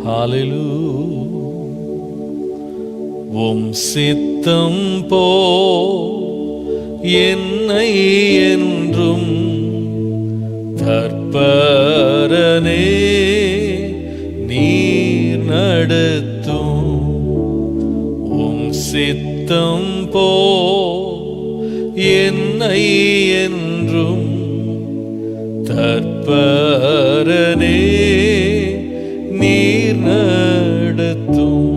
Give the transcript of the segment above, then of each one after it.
ஹalleluya. உம் சித்தம் போ என்னை என்றும் தற்பரனே நீர் நடத்தும். உம் சித்தம் போ என்னை என்றும் தற்பரனே நீர் நடத்தும்.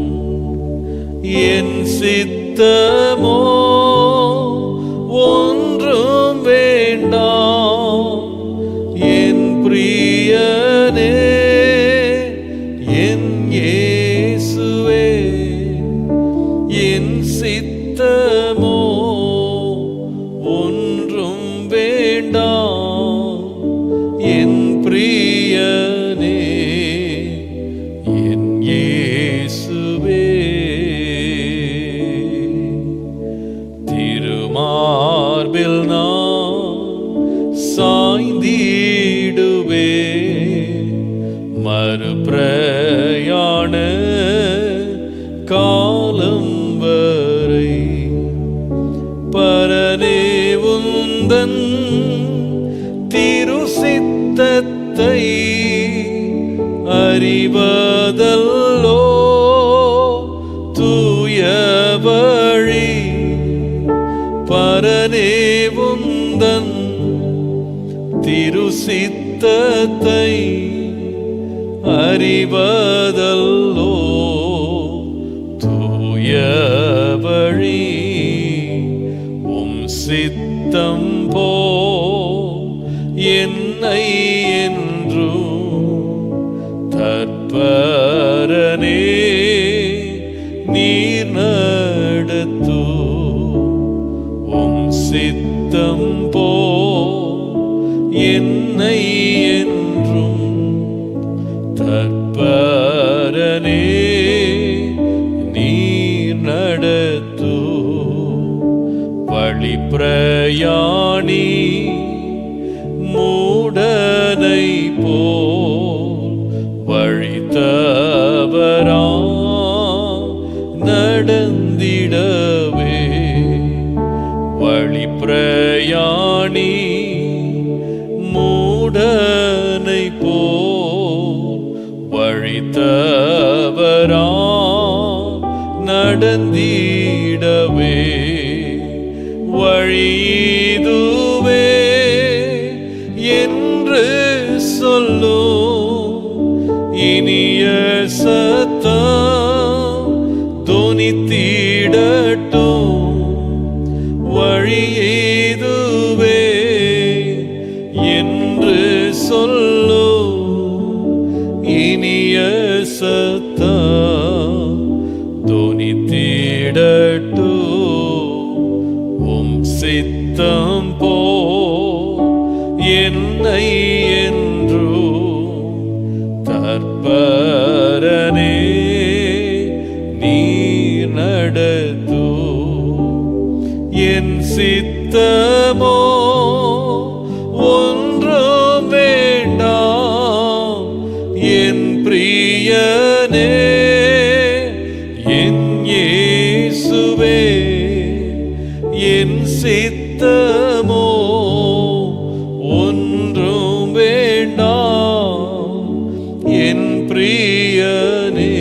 என் சித்தமோ ஒன்றும் வேண்டாம், என் பிரியனே என் இயேசுவே. என் சித்தமோ ஒன்றும் வேண்டாம், என் பிரியனே என் இயேசுவே. திருமார்பில் நான் சாய்ந்திடுவே, மறுபிரயாண காலம் வரை. பரனே உந்தன் திருசித்தத்தை அறிவதல்லோ தூய வழி. பரனே உந்தன் திருசித்தத்தை அறிவதல்லோ தூய வழி. உம் சித்தம் போ என்னை என்றும் தற்பரனே நீர் நடத்து. உம் சித்தம் போ என்னை என்றும் தற்பரனே நீர் நடத்து. வழி பிரயாணி மூடனை போல் வழி தவறா நடந்திடவே. வழி பிரயாணி மூடனை போல் வழி தவறா நடந்திடவே. வழிதுவே என்று சொல்லும் இனிய சத்தம் தொனித்திடட்டும். வழிதுவே என்று சொல்லும் இனிய சத்தம் தொனித்திடட்டும். உம் சித்தம் போ என்னை என்றும் தற்பரனே நீர் நடத்து. என் சித்தமோ ஒன்றும் வேண்டாம், என் பிரியனே என் இயேசுவே. என் சித்தமோ ஒன்றும் வேண்டாம், என் பிரியனே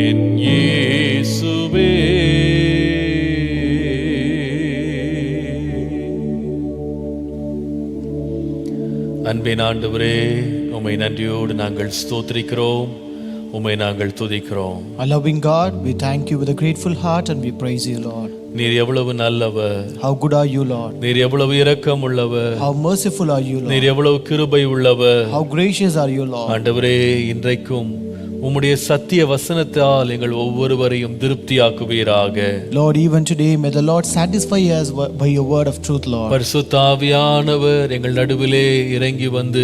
என் இயேசுவே. அன்பின் ஆண்டவரே, உம்மை நன்றியோடு நாங்கள் ஸ்தோத்திரிக்கிறோம், உம்மை நாங்கள் துதிக்கிறோம். Our loving God, we thank you with a grateful heart and we praise you, Lord. நீர் எவ்வளவு நல்லவர். How good are you, Lord. நீர் எவ்வளவு இரக்கம் உள்ளவர். How merciful are you, Lord. நீர் எவ்வளவு கிருபை உள்ளவர். How gracious are you, Lord. ஆண்டவரே, இன்றைக்கும் உம்முடைய சத்திய வசனத்தால் எங்கள் ஒவ்வொருவரையும் திருப்தியாக்குவீராக. Lord, even today may the Lord satisfy us by your word of truth, Lord. பரிசுத்த ஆவியானவர் எங்கள் நடுவிலே இறங்கி வந்து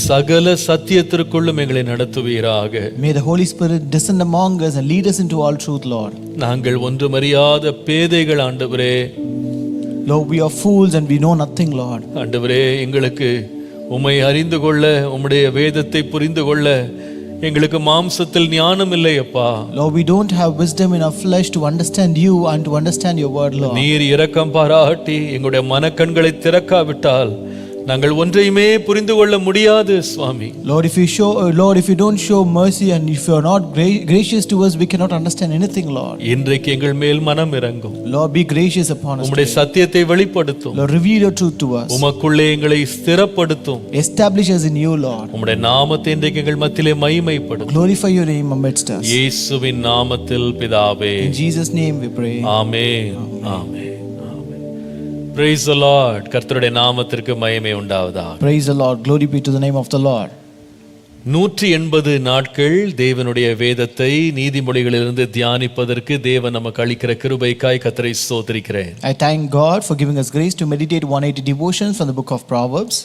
சகல சத்தியத்திற்குள்ளும் எங்களை நடத்துவீராக. May the Holy Spirit descend among us and lead us into all truth, Lord. நாங்கள் ஒன்றுமறியாத பேதைகள் ஆண்டவரே. Lord, we are fools and we know nothing, Lord. ஆண்டவரே, எங்களுக்கு உம்மை அறிந்து கொள்ள, உம்முடைய வேதத்தை புரிந்து கொள்ள எங்களுக்கு மாம்சத்தில் ஞானம் இல்லை அப்பா. Lord, we don't have wisdom in our flesh to understand you and to understand your word, Lord. நீர் இரக்கம் பாராட்டி எங்களுடைய மனக்கண்களை திறக்காவிட்டால் நாங்கள் ஒன்றையுமே புரிந்து கொள்ள முடியாது சுவாமி. Lord, if you don't show mercy and if you are not gracious to us, we cannot understand anything, Lord. இன்றைக்கு எங்கள் மேல் மனம் இறங்கும். Lord, be gracious upon us. உம்முடைய சத்தியத்தை வெளிப்படுத்தும். Lord, reveal your truth to us. உமக்குள்ளே எங்களை ஸ்திரப்படுத்தும். Establish us in you, Lord. உம்முடைய நாமத்தை இன்றைக்கு எங்கள் மத்தியிலே மகிமைப்படுத்தும். Glorify your name amidst us. இயேசுவின் நாமத்தில் பிதாவே. In Jesus' name we pray. Amen. Amen. Praise the Lord. கர்த்தருடைய நாமத்திற்கு மகிமை உண்டாவதாக. Praise the Lord. Glory be to the name of the Lord. 180 நாட்கள் தேவனுடைய வேதத்தை நீதிமொழிகளிலிருந்து தியானிப்பதற்கு தேவன் நமக்கு அளிக்கிற கிருபைக்காய் கர்த்தரை ஸ்தோத்திரிக்கிறேன். I thank God for giving us grace to meditate 180 devotions from the book of Proverbs.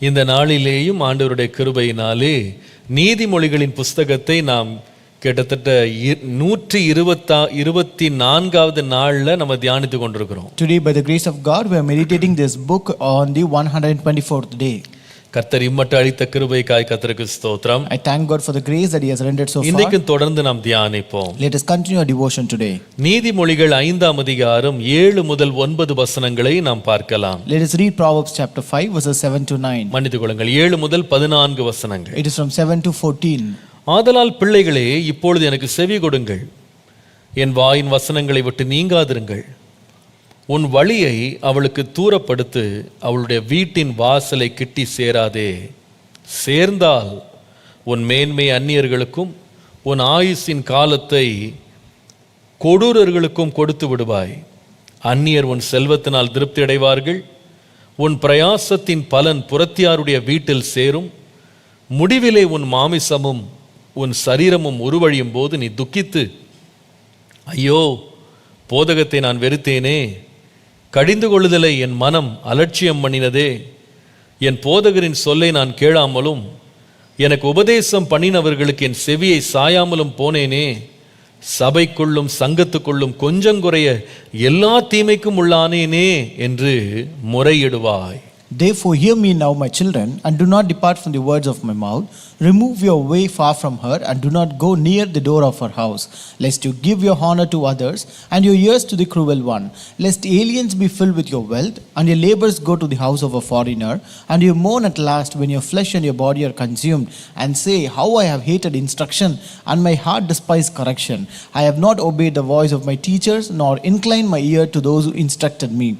இந்த நாளிலேயும் ஆண்டவருடைய கிருபையினாலே நீதிமொழிகளின் புஸ்தகத்தை நாம் கிட்டத்தட்ட 124வது நாள்ல நம்ம தியானித்து கொண்டிருக்கிறோம். Today by the grace of God we are meditating this book on the 124th day. கர்த்தர் இம்மட்டு அளித்த கிருபைக்காய் கர்த்தருக்கு ஸ்தோத்திரம். I thank God for the grace that he has rendered so far. இன்றைக்கு தொடர்ந்து நாம் தியானிப்போம். Let us continue our devotion today. நீதிமொழிகள் 5ஆம் அதிகாரம் 7 முதல் 9 வசனங்களை நாம் பார்க்கலாம். Let us read Proverbs chapter 5 verses 7 to 9. மன்னித்துக் கொள்ளுங்கள், 7 முதல் 14 வசனங்கள். It is from 7 to 14. ஆதலால் பிள்ளைகளே, இப்பொழுது எனக்கு செவி கொடுங்கள், என் வாயின் வசனங்களை விட்டு நீங்காதிருங்கள். உன் வழியை அவளுக்கு தூரப்படுத்து, அவளுடைய வீட்டின் வாசலை கிட்டி சேராதே. சேர்ந்தால் உன் மேன்மை அந்நியர்களுக்கும் உன் ஆயுசின் காலத்தை கொடூரர்களுக்கும் கொடுத்து விடுவாய். அந்நியர் உன் செல்வத்தினால் திருப்தி அடைவார்கள். உன் பிரயாசத்தின் பலன் புறத்தியாருடைய வீட்டில் சேரும். முடிவிலே உன் மாமிசமும் உன் சரீரமும் உருவழியும் போது நீ துக்கித்து, ஐயோ போதகத்தை நான் வெறுத்தேனே, கடிந்து கொள்ளுதலை என் மனம் அலட்சியம் பண்ணினதே, என் போதகரின் சொல்லை நான் கேளாமலும் எனக்கு உபதேசம் பண்ணினவர்களுக்கு என் செவியை சாயாமலும் போனேனே, சபைக்குள்ளும் சங்கத்துக்குள்ளும் கொஞ்சங்குறைய எல்லா தீமைக்கும் உள்ளானேனே என்று முறையிடுவாய். Therefore hear me now, my children, and do not depart from the words of my mouth. Remove your way far from her, and do not go near the door of her house, lest you give your honor to others, and your ears to the cruel one, lest aliens be filled with your wealth, and your labors go to the house of a foreigner, and you mourn at last when your flesh and your body are consumed, and say, how I have hated instruction, and my heart despised correction. I have not obeyed the voice of my teachers, nor inclined my ear to those who instructed me.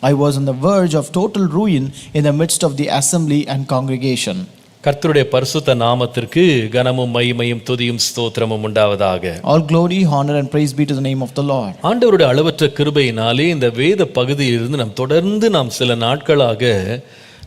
I was on the verge of total ruin in the midst of the assembly and congregation. கர்த்தருடைய பரிசுத்த நாமத்திற்கு கனமும் மகிமையும் துதியும் ஸ்தோத்திரமும் உண்டாவதாக. All glory, honor and praise be to the name of the Lord. ஆண்டவருடைய அளவற்ற கிருபையினாலே இந்த வேத பகுதியிலிருந்து நாம் தொடர்ந்து சில நாட்களாக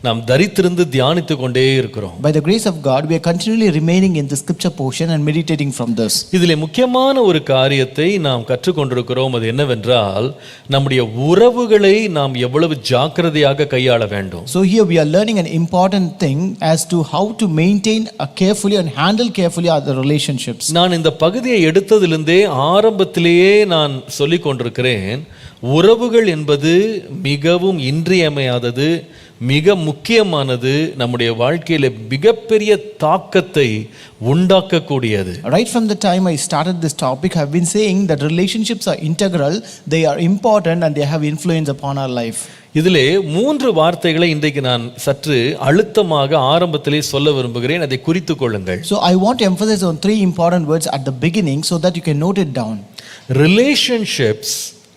நாம் தரித்திருந்து தியானித்து கொண்டே இருக்கிறோம். By the grace of God we are continually remaining in the scripture portion and meditating from this. இதிலே முக்கியமான ஒரு காரியத்தை நாம் கற்றுக்கொண்டிருக்கிறோம். அது என்னவென்றால், நம்முடைய உறவுகளை நாம் எவ்வளவு ஜாக்கிரதையாக கையாள வேண்டும். So here we are learning an important thing as to how to maintain carefully and handle carefully other relationships. நான் இந்த பகுதியை எடுத்ததிலிருந்தே ஆரம்பத்திலேயே நான் சொல்லிக் கொண்டிருக்கிறேன், உறவுகள் என்பது மிகவும் இன்றியமையாதது, மிக முக்கியமானது, நம்முடைய வாழ்க்கையில மிகப்பெரிய தாக்கத்தை உண்டாக்கக்கூடியது. Right from the time I started this topic, I have been saying that relationships are integral, they are important and they have influence upon our life. இதிலே 3 வார்த்தைகளை இன்றைக்கு நான் சற்று அழுத்தமாக ஆரம்பத்திலே சொல்ல விரும்புகிறேன். அதை குறித்துக் கொள்ளுங்கள். So I want to emphasize on 3 important words at the beginning so that you can note it down. Relationships,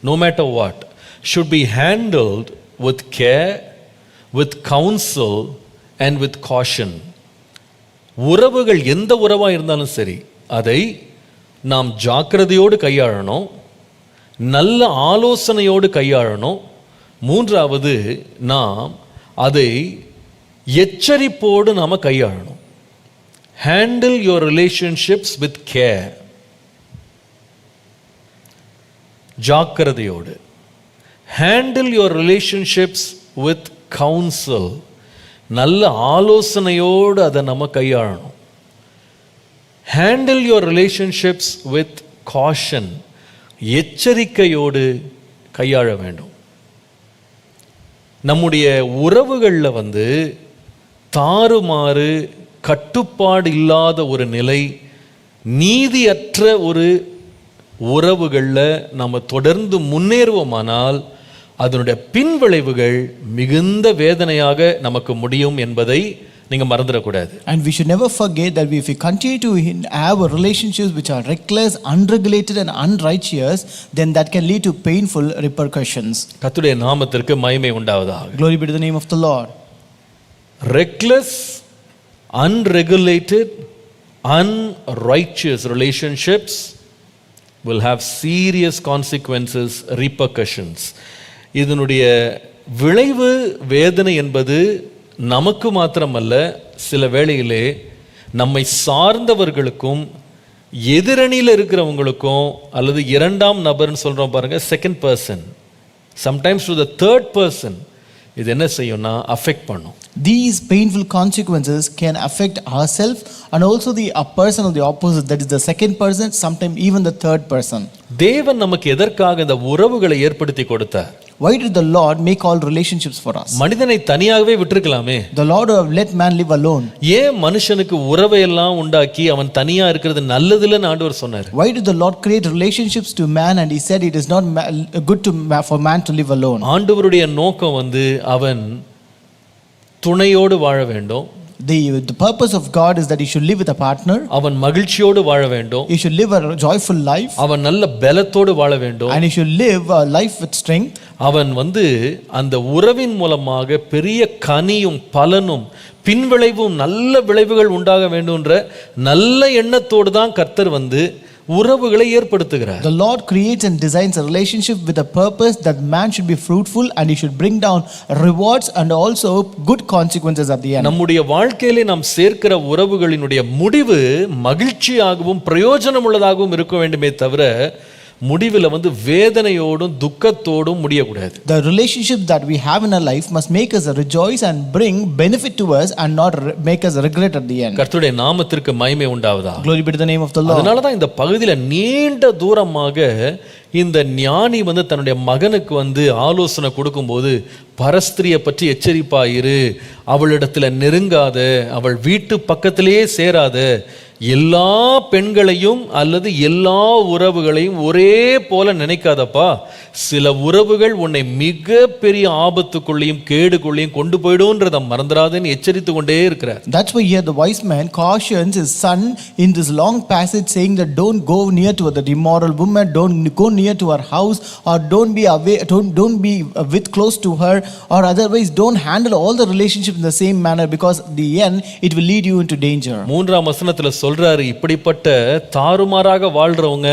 no matter what, should be handled with care, with counsel and with caution. உறவுகள் எந்த உறவா இருந்தாலும் சரி, அதை நாம் ஜாக்கிரதையோடு கையாளணும், நல்ல ஆலோசனையோடு கையாளணும். மூன்றாவது, நாம் அதை எச்சரிப்போடு நாம கையாளணும். Handle your relationships with care. ஜாக்கிரதையோடு. Handle your relationships with counsel. நல்ல ஆலோசனையோடு அதை நம்ம கையாளணும். Handle your relationships with caution. எச்சரிக்கையோடு கையாள வேண்டும். நம்முடைய உறவுகளில் தாறுமாறு, கட்டுப்பாடு இல்லாத ஒரு நிலை நீதியற்ற ஒரு உறவுகளில் நம்ம தொடர்ந்து முன்னேறுவோமானால் அதனுடைய பின்விளைவுகள் மிகுந்த வேதனையாக நமக்கு முடியும் என்பதை நீங்க மறந்துடக்கூடாது. And we should never forget that if we continue to have relationships which are reckless, unregulated and unrighteous, then that can lead to painful repercussions. கர்த்தருடைய நாமத்திற்கு மகிமை உண்டாவதாக. Glory be to the name of the Lord. Reckless, unregulated, unrighteous relationships will have serious consequences, repercussions. இதனுடைய விளைவு வேதனை என்பது நமக்கு மாத்திரமல்ல, சில வேளையிலே நம்மை சார்ந்தவர்களுக்கும் எதிரணியில் இருக்கிறவங்களுக்கும், அல்லது இரண்டாம் நபர்னு சொல்கிறோம் பாருங்க, second person, sometimes to the third person, இது என்ன செய்யும்னா அஃபெக்ட் பண்ணும். These painful consequences can affect ourselves and also the person of the opposite, that is the second person, sometimes even the third person. தேவன் நமக்கு எதற்காக இந்த உறவுகளை ஏற்படுத்தி கொடுத்தார்? Why did the Lord make all relationships for us? மனிதனை தனியாகவே விட்டுருக்கலாமே. The Lord would have let man live alone. ஏன் மனுஷனுக்கு உறவை எல்லாம் உண்டாக்கி அவன் தனியா இருக்கிறது நல்லதில்லைன்னு ஆண்டவர் சொன்னார்? Why did the Lord create relationships to man and he said it is not good for man to live alone? ஆண்டவருடைய நோக்கம் அவன் துணையோடு வாழ வேண்டும். The purpose of God is that he should live with a partner. அவன் மகிழ்ச்சியோடு வாழ வேண்டும். He should live a joyful life. அவன் நல்ல பலத்தோடு வாழ வேண்டும். And he should live a life with strength. அவன் அந்த உறவின் மூலமாக பெரிய கனியும் பலனும் பின்விளைவும் நல்ல விளைவுகள் உண்டாக வேண்டும்ன்ற நல்ல எண்ணத்தோடு தான் கர்த்தர் உறவுகளை ஏற்படுத்துகிறார். The Lord creates and designs a relationship with a purpose that man should be fruitful and he should bring down rewards and also good consequences at the end. நம்முடைய வாழ்க்கையிலே நாம் சேர்க்கிற உறவுகளினுடைய முடிவு மகிழ்ச்சியாகவும் பிரயோஜனமுள்ளதாகவும் இருக்க வேண்டுமே தவிர முடிவில் வேதனையோடும் துக்கத்தோடும் முடியக்கூடாது. The relationship that we have in our life must make us rejoice and bring benefit to us and not make us regret at the end. கர்த்தருடைய நாமத்திற்கு மகிமை உண்டாவதாக. Glory be to the name of the Lord. அதனால தான் இந்த பகுதியில் நீண்ட தூரமாக இந்த ஞானி தன்னுடைய மகனுக்கு ஆலோசனை கொடுக்கும்போது பரஸ்திரியை பற்றி எச்சரிப்பாயிரு, அவளிடத்தில் நெருங்காத, அவள் வீட்டு பக்கத்திலேயே சேராத, எல்லா பெண்களையும் அல்லது எல்லா உறவுகளையும் ஒரே போல நினைக்காதப்பா, சில உறவுகள் உன்னை மிக பெரிய ஆபத்துக்குள்ளேயும் கேடுக்குள்ளேயும் கொண்டு போயிடும்ன்றதை மறந்துடாதேன்னு எச்சரித்து கொண்டே இருக்கிறார். That's why here the wise man cautions his son in this long passage saying that don't go near to the immoral woman, don't go near to her house, or don't be away, don't be with close to her, or otherwise don't handle all the relationships in the same manner, because the end it will lead you into danger. மூன்றாம் வசனத்துல சொல்றாரு, இப்படிப்பட்ட தாறுமாறாக வாழ்றவங்க,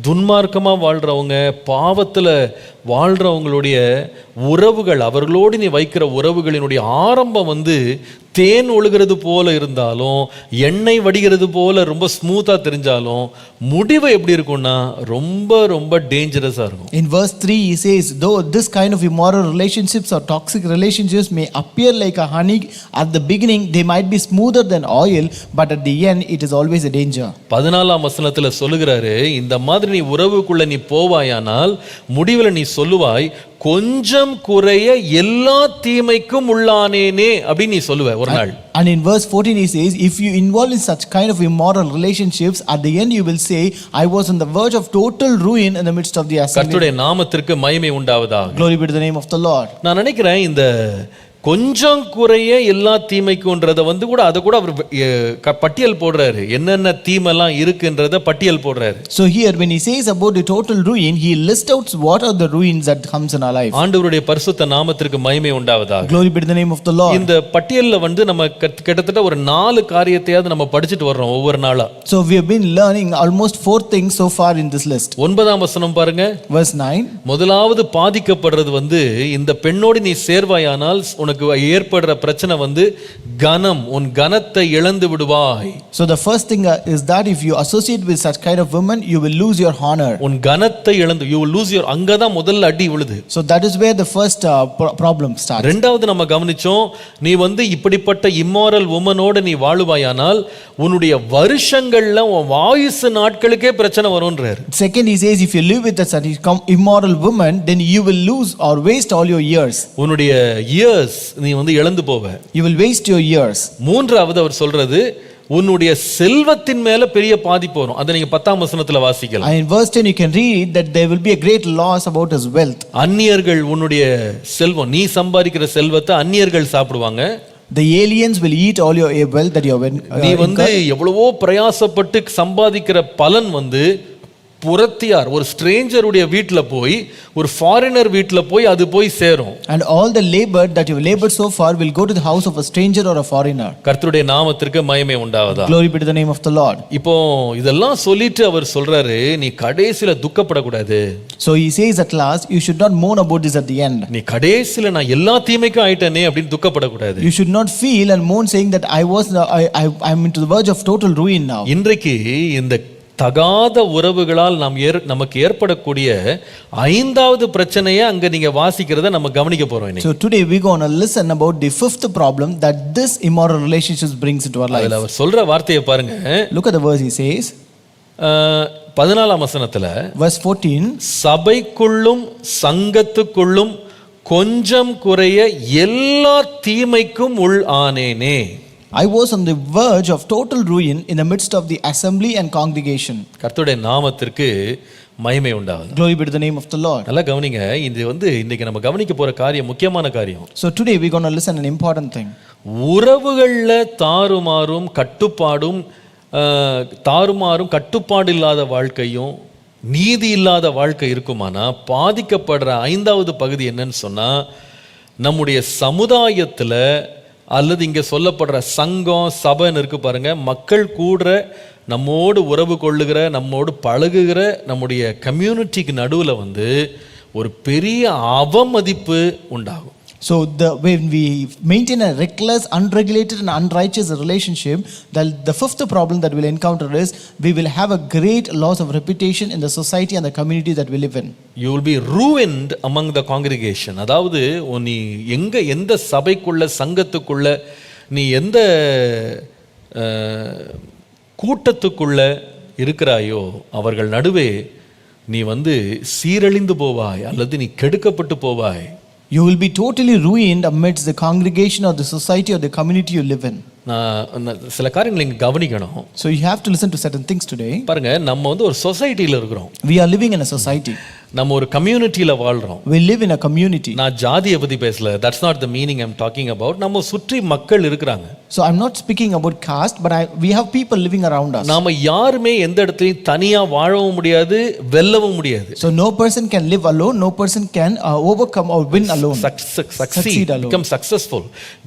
துன்மார்க்கமா வாழ்றவங்க, பாவத்துல வாழ்றவங்களுடைய உறவுகள், அவர்களோடு நீ வைக்கிற உறவுகளினுடைய ஆரம்பம் தேன் ஒழுகிறது போல இருந்தாலும், எண்ணெய் வடிகிறது போல ரொம்ப ஸ்மூத்தா தெரிஞ்சாலும், முடிவு எப்படி இருக்கும்னா ரொம்ப ரொம்ப டேஞ்சரஸா இருக்கும். In verse 3 he says, though this kind of immoral relationships or toxic relationships may appear like a honey at the beginning, they might be smoother than oil, but at the end it is always a danger. 14ஆம் வசனத்துல சொல்லுகிறாரு, இந்த மாதிரி நீ உறவுக்குள்ள நீ போவாயானால் முடிவில் நீ சொல்லுவாய், கொஞ்சம் குறைய எல்லா தீமைக்கும் உள்ளானேனே அப்படின்னு நீ சொல்லுவ ஒரு நாள். And in verse 14 he says, if you involve in such kind of immoral relationships, at the end you will say, I was on the verge of total ruin in the midst of the assembly. கர்த்தருடைய நாமத்திற்கு மகிமை உண்டாவதாக. Glory be to the name of the Lord. நான் நினைக்கிறேன் இந்த கொஞ்சம் குறைய எல்லா தீமைக்கும்ன்றத கூட அதை கூட அவர் பட்டியல் போடுறாரு, என்னென்ன தீமெல்லாம் இருக்குன்றத பட்டியல் போடுறாரு. So here when he says about the total ruin, he lists out what are the ruins that comes in our life. ஆண்டவருடைய பரிசுத்த நாமத்திற்கு மகிமை உண்டாவதாக. Glory be to the name of the Lord. இந்த பட்டியல்ல நம்ம கிட்டத்தட்ட ஒரு 4 காரியத்தையாவது நம்ம படிச்சிட்டு வர்றோம் ஒவ்வொரு நாளா. So we have been learning almost 4 things so far in this list. 9ஆம் வசனம் பாருங்க. Verse 9. முதலாவது பாதிக்கப்படுறது இந்த பெண்ணோடு நீ சேர்வாயானால் உனக்கு ஏற்படுற பிரச்சனை கனம், உன் கனத்தை இழந்து விடுவாய். So the first thing is that if you associate with such kind of women, you will lose your honor. உன் கனத்தை இழந்து, you will lose your, அங்கதான் முதல்ல அடி விழுது. So that is where the first problem starts. இரண்டாவது நம்ம கவனிச்சோம், நீ இப்படிப்பட்ட immoral womanோட நீ வாழுவாயானால் உன்னுடைய வருஷங்கள்ல உன் ஆயுசு நாட்களுக்கே பிரச்சனை வரும்ன்றார். Second he says, if you live with such immoral woman, then you will lose or waste all your years. உன்னுடைய years நீ இழந்து போவ. You will waste your years. மூன்றாவது அவர் சொல்றது, உன்னுடைய செல்வத்தின் மேல பெரிய பாதிப்பு வரும். அதை நீங்க 10ஆம் வசனத்துல வாசிக்கலாம். And in verse 10 you can read that there will be a great loss about his wealth. அந்நியர்கள் உன்னுடைய செல்வம், நீ சம்பாதிக்கிற செல்வத்தை அந்நியர்கள் சாப்பிடுவாங்க. The aliens will eat all your wealth that you have நீ எவ்வளவோ பிரயாசப்பட்டு சம்பாதிக்கிற பலன் புறத்தியார் ஒரு ஸ்ட்ரேஞ்சருடைய வீட்ல போய், ஒரு ஃபாரினர் வீட்ல போய் அது போய் சேரும். And all the labor that you have labored so far will go to the house of a stranger or a foreigner. கர்த்தருடைய நாமத்திற்கு மகிமை உண்டாவதா. Glory be to the name of the Lord. இப்போ இதெல்லாம் சொல்லிட்டு அவர் சொல்றாரு, நீ கடைசில துக்கப்படக்கூடாது. So he says at last, you should not mourn about this at the end. நீ கடைசில நான் எல்லா தீமைக்கும் ஆயிட்டேனே அப்படின்னு துக்கப்படக்கூடாது. You should not feel and mourn saying that I'm into the verge of total ruin now. இன்றைக்கு இந்த தகாத உறவுகளால் நமக்கு ஏற்படக்கூடிய 5வது பிரச்சனையை அங்க நீங்க வாசிக்கிறத நம்ம கவனிக்க போறோம். So today we going to listen about the 5th problem that this immoral relationships brings into our life. அதுல அவர் சொல்ற வார்த்தையை பாருங்க. Look at the verse he says. 14ஆம் வசனத்துல verse 14, சபைக்குள்ளும் சங்கத்துக்குள்ளும் கொஞ்சம் குறைய எல்லா தீமைக்கும் உள் ஆனேனே. I was on the verge of total ruin in the midst of the assembly and congregation. கர்த்தருடைய நாமத்திற்கு மகிமை உண்டாவதாக. Glory be to the name of the Lord. நல்லா கவனிங்க, இது இன்னைக்கு நம்ம கவனிக்க போற காரியம் முக்கியமான காரியம். So today we going to listen an important thing. உறவுகள்ல தாறுமாறும் கட்டுப்பாடு இல்லாத வாழ்க்கையும் நீதி இல்லாத வாழ்க்கை இருக்குமானா பாதிக்கப்படுற 5வது பகுதி என்னன்னு சொன்னா, நம்முடைய சமுதாயத்துல அல்லது இங்க சொல்லப்படுற சங்கம் சபைன்னு இருக்கு பாருங்க, மக்கள் கூடுற, நம்மோடு உறவு கொள்ளுகிற, நம்மோடு பழகுகிற நம்முடைய கம்யூனிட்டிக்கு நடுவில் ஒரு பெரிய அவமதிப்பு உண்டாகும். So when we maintain a reckless, unregulated and unrighteous relationship, the 5th problem that we'll encounter is we will have a great loss of reputation in the society and the community that we live in. You will be ruined among the congregation. அதாவது நீ எந்த சபைக்குள்ள சங்கத்துக்குள்ள நீ எந்த கூட்டத்துக்குள்ள இருக்கிறாயோ அவர்கள் நடுவே நீ சீரழிந்து போவாய் அல்லது நீ கெடுக்கப்பட்டு போவாய். You will be totally ruined amidst the congregation or the society or the community you live in. சில காரியங்களை இங்க கவனிக்கணும். So you have to listen to certain things today. பாருங்க, நம்ம ஒரு சொசைட்டில இருக்கிறோம். We are living in a society. நம்ம ஒரு கம்யூனிட்டில வாழ்றோம். We live in a community. நான் ஜாதியை பத்தி பேசல. That's not the meaning I'm talking about. நம்ம சுற்றி மக்கள் இருக்காங்க. So I'm not speaking about caste, but we have people living around us. நாம யாருமே எந்த இடத்துலயும் தனியா வாழவும் முடியாது, வெல்லவும் முடியாது. So no person can live alone, no person can overcome or win alone. Succeed alone. Become successful.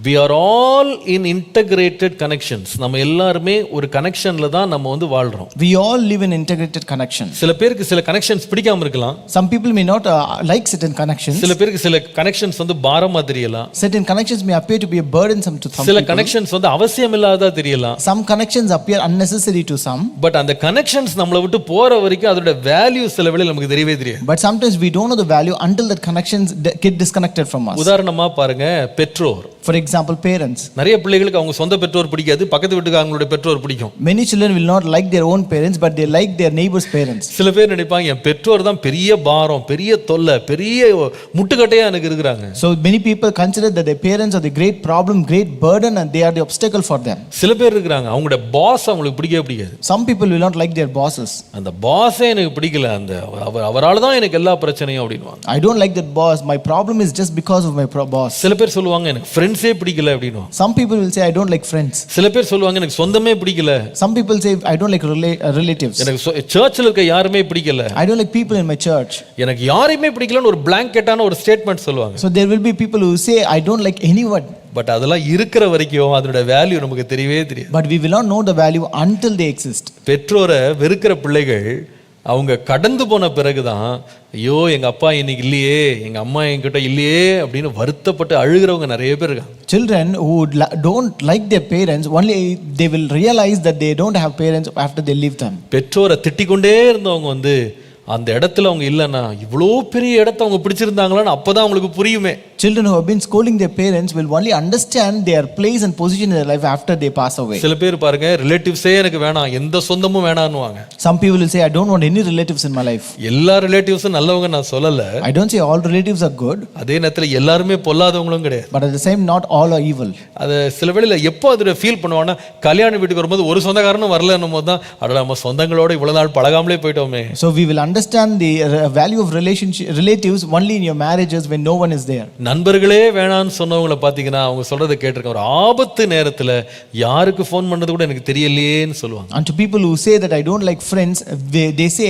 We are all in integrated connections. நம்ம எல்லாரும் ஒரு கனெக்ஷன்ல தான் நம்ம வாழ்றோம். We all live in integrated connections. சில பேருக்கு சில கனெக்ஷன்ஸ் பிடிக்காம இருக்கலாம். Some people may not like certain connections. சில பேருக்கு சில கனெக்ஷன்ஸ் பாரமா தெரியலாம். Certain connections may appear to be a burdensome to some. சில கனெக்ஷன்ஸ் அவசியம் இல்லாததா தெரியலாம். Some connections appear unnecessary to some. But அந்த கனெக்ஷன்ஸ் நம்மள விட்டு போற வரைக்கும் அதோட வேல்யூ சில வேளை நமக்கு தெரியவே தெரியாது. But sometimes we don't know the value until that connections get disconnected from us. உதாரணமா பாருங்க, பெற்றோர். For example, parents. நிறைய பிள்ளைகளுக்கு அவங்க சொந்த பெற்றோர் பிடிக்காது, பக்கத்து வீட்டுக்காரங்களோட பெற்றோர் பிடிக்கும். Many children will not like their own parents, but they like their neighbors' parents. சில பேர் நினைப்பாங்க என் பெற்றோர் தான் பெரிய பாரம், பெரிய தொல்லை, பெரிய முட்டுக்கட்டையா எனக்கு இருக்காங்க. So many people consider that their parents are the great problem, great burden, and they are the obstacle for them. சில பேர் இருக்காங்க, அவங்களோட பாஸ் அவங்களுக்கு பிடிக்கவே பிடிக்காது. Some people will not like their bosses. அந்த பாஸே எனக்கு பிடிக்கல, அந்த அவரால தான் எனக்கு எல்லா பிரச்சனையும் அப்படினுவாங்க. I don't like that boss, my problem is just because of my boss. சில பேர் சொல்லுவாங்க எனக்கு ஃப்ரெண்ட்ஸே பிடிக்கல அப்படினுவாங்க. Some people will say I don't like friends. சில பேர் சொல்லுவாங்க எனக்கு சொந்தமே பிடிக்கல. Some people say I don't like relatives. எனக்கு சர்ச்சில் இருக்க யாருமே பிடிக்கல. I don't like people in my church. எனக்கு யாரையுமே பிடிக்கலன்னு ஒரு பிளாங்கெட்டான ஒரு ஸ்டேட்மென்ட் சொல்லுவாங்க. So there will be people who say I don't like anyone. But அதெல்லாம் இருக்கிற வரைக்கும் அதோட வேல்யூ நமக்கு தெரியவே தெரியாது. But we will not know the value until they exist. பெற்றோரை வெறுக்கிற பிள்ளைகள் அவங்க கடந்து போன பிறகுதான் ஐயோ எங்க அப்பா இன்னைக்கு இல்லையே, எங்க அம்மா என்கிட்ட இல்லையே அப்படின்னு வருத்தப்பட்டு அழுகிறவங்க நிறைய பேர் இருக்காங்க. Children who don't like their parents, only they will realize that they don't have parents after they leave them. பெற்றோரை திட்டிக்கொண்டே இருந்தவங்க அந்த இடத்துல அவங்க இல்லைன்னா இவ்வளோ பெரிய இடத்த அவங்க பிடிச்சிருந்தாங்களான்னு அப்பதான் அவங்களுக்கு புரியுமே. Children who have been scolding their parents will only understand their place and position in their life after they pass away. சில பேர் பாருங்க, ரிலேட்டிவ்ஸே எனக்கு வேணாம், எந்த சொந்தமும் வேணான்னுவாங்க. Some people will say, I don't want any relatives in my life. எல்லா ரிலேட்டிவ்ஸும் நல்லவங்க நான் சொல்லல. I don't say all relatives are good, அதே நேரத்தில் எல்லாருமே பொல்லாதவங்களும் கிடையாது. but at the same not all are evil. அது சில வேளையில எப்போ அதில் ஃபீல் பண்ணுவாங்கன்னா, கல்யாண வீட்டுக்கு வரும்போது ஒரு சொந்தக்காரனும் வரலன்னும் போது தான் அட நம்ம சொந்தங்களோட இவ்வளவு நாள் பழகாமலே போயிட்டோமே. So we will understand the value of relatives only in your marriages when no one is there. நண்பர்களே வேணான்னு சொன்னவங்களை பார்த்தீங்கன்னா அவங்க சொல்றதை கேட்டிருக்கேன். ஒரு ஆபத்து நேரத்தில் யாருக்கு ஃபோன் பண்ணது கூட எனக்கு தெரியலையேன்னு சொல்லுவாங்க. And to people who say that I don't like friends, they say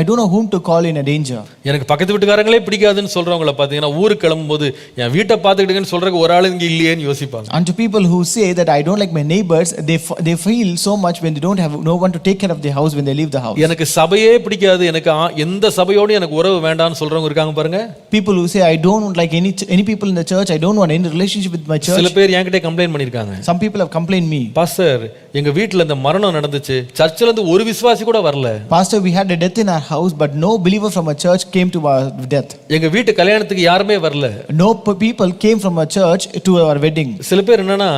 I don't know whom to call in a danger. எனக்கு பக்கத்து வீட்டுக்காரங்களே பிடிக்காதுன்னு சொல்றவங்களை பார்த்தீங்கன்னா ஊருக்கு கிளம்பும்போது என் வீட்டை பார்த்துக்கிட்டுங்கன்னு சொல்றதுக்கு ஒரு ஆள் இங்கே இல்லையேன்னு யோசிப்பாங்க. And to people who say that I don't like my neighbors, they feel so much when they don't have no one to take care of their house when they leave the house. எனக்கு சபையே பிடிக்காது, எனக்கு எந்த சபையோடு எனக்கு உறவு வேண்டாம்னு சொல்றவங்க இருக்காங்க பாருங்க. People who say I don't like any people in the church, I don't want any relationship with my church. சில பேர் என்கிட்ட கம்ப்ளைண்ட் பண்ணிருக்காங்க. Some people have complained me. Pastor, எங்க வீட்ல இந்த மரணம் நடந்துச்சு, சர்ச்சில இருந்து ஒரு விசுவாசி கூட வரல. Pastor, we had a death in our house, but no believer from our church came to our death. எங்க வீட்டு கல்யாணத்துக்கு யாருமே வரல. No people came from our church to our wedding. சில பேர் என்னன்னா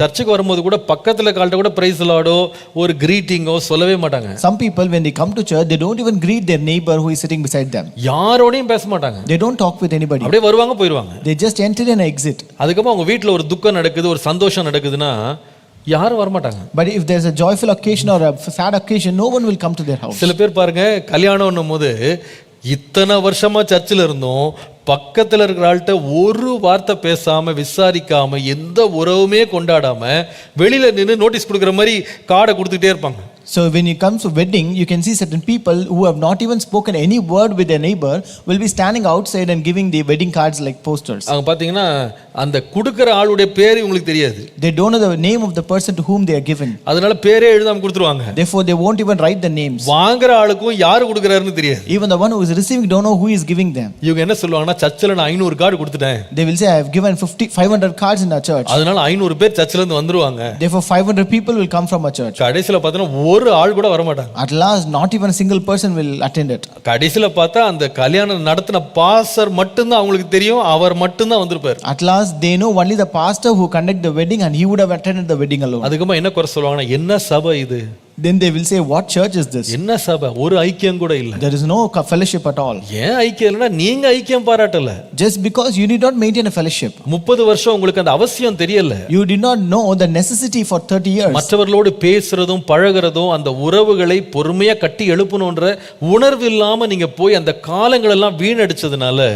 சர்ச்சுக்கு வரும்போது கூட பக்கத்துல கால்ட்ட கூட பிரைஸ் லார்டோ ஒரு கிரீட்டிங்கோ சொல்லவே மாட்டாங்க. Some people when they come to church, they don't even greet their neighbor who is sitting beside them. யாரோடையும் பேச மாட்டாங்க. They don't talk with anybody. அப்படியே வருவாங்க போயிடுவாங்க. They just enter and exit. அதுக்கப்புறம் அவங்க வீட்ல ஒரு துக்கம் நடக்குது, ஒரு சந்தோஷம் நடக்குதுன்னா யாரும் வர மாட்டாங்க. But if there's a joyful occasion or a sad occasion, no one will come to their house. சில பேர் பாருங்க, கல்யாணம்னும் போது இத்தனை வருஷமா சர்ச்சில் இருந்தோம், பக்கத்தில் இருக்கிற ஆள்கிட்ட ஒரு வார்த்தை பேசாம விசாரிக்காம எந்த உறவுமே கொண்டாடாம வெளியில நின்று நோட்டீஸ் கொடுக்குற மாதிரி கார்டை கொடுத்துட்டே இருப்பாங்க. So when you come to wedding, you can see certain people who have not even spoken any word with their neighbor will be standing outside and giving the wedding cards like posters. அவங்க பாத்தீங்கன்னா அந்த கொடுக்கிற ஆளுடைய பேர் உங்களுக்கு தெரியாது. They don't know the name of the person to whom they are given. அதனால பேரே எழுதாம கொடுத்துருவாங்க. Therefore they won't even write the names. வாங்குற ஆளுக்கும் யாரு கொடுக்கறாருன்னு தெரியாது. Even the one who is receiving don't know who is giving them. இவங்க என்ன சொல்லுவாங்கன்னா, சர்ச்சில் நான் 500 கார்டு கொடுத்துட்டேன். They will say I have given 500 cards in our church. அதனால 500 பேர் சர்ச்சில இருந்து வந்துருவாங்க. Therefore 500 people will come from our church. கடைசில பார்த்தா ஒரு ஆள் கூட வர மாட்டாங்க. At last not even a single person will attend it. கடைசில பார்த்தா அந்த கல்யாணம் நடத்தின பாஸ்டர் மட்டும்தான் அவங்களுக்கு தெரியும், அவர் மட்டும்தான் வந்திருப்பார். At last they know only the pastor who conduct the wedding and he would have attended the wedding alone. அதுக்கப்புறம் என்ன குறை சொல்லுவாங்கன்னா, என்ன சபை இது? Then they will say, what church is this? என்ன சபை? ஒரு ஐக்கியம் கூட இல்ல. There is no fellowship at all. ஏன் ஐக்கியம் இல்லைன்னா நீங்க ஐக்கியம் பாராட்டல. Just because you did not maintain a fellowship. 30 வருஷம் உங்களுக்கு அந்த அவசியம் தெரியல. You did not know the necessity for 30 years. மற்றவர்களோடு பேசுறதும் பழகுறதும் அந்த உறவுகளை பொறுமையா கட்டி எழுப்பணும்ன்ற உணர்வு இல்லாம நீங்க போய் அந்த காலங்கள் எல்லாம் வீணடிச்சதுனால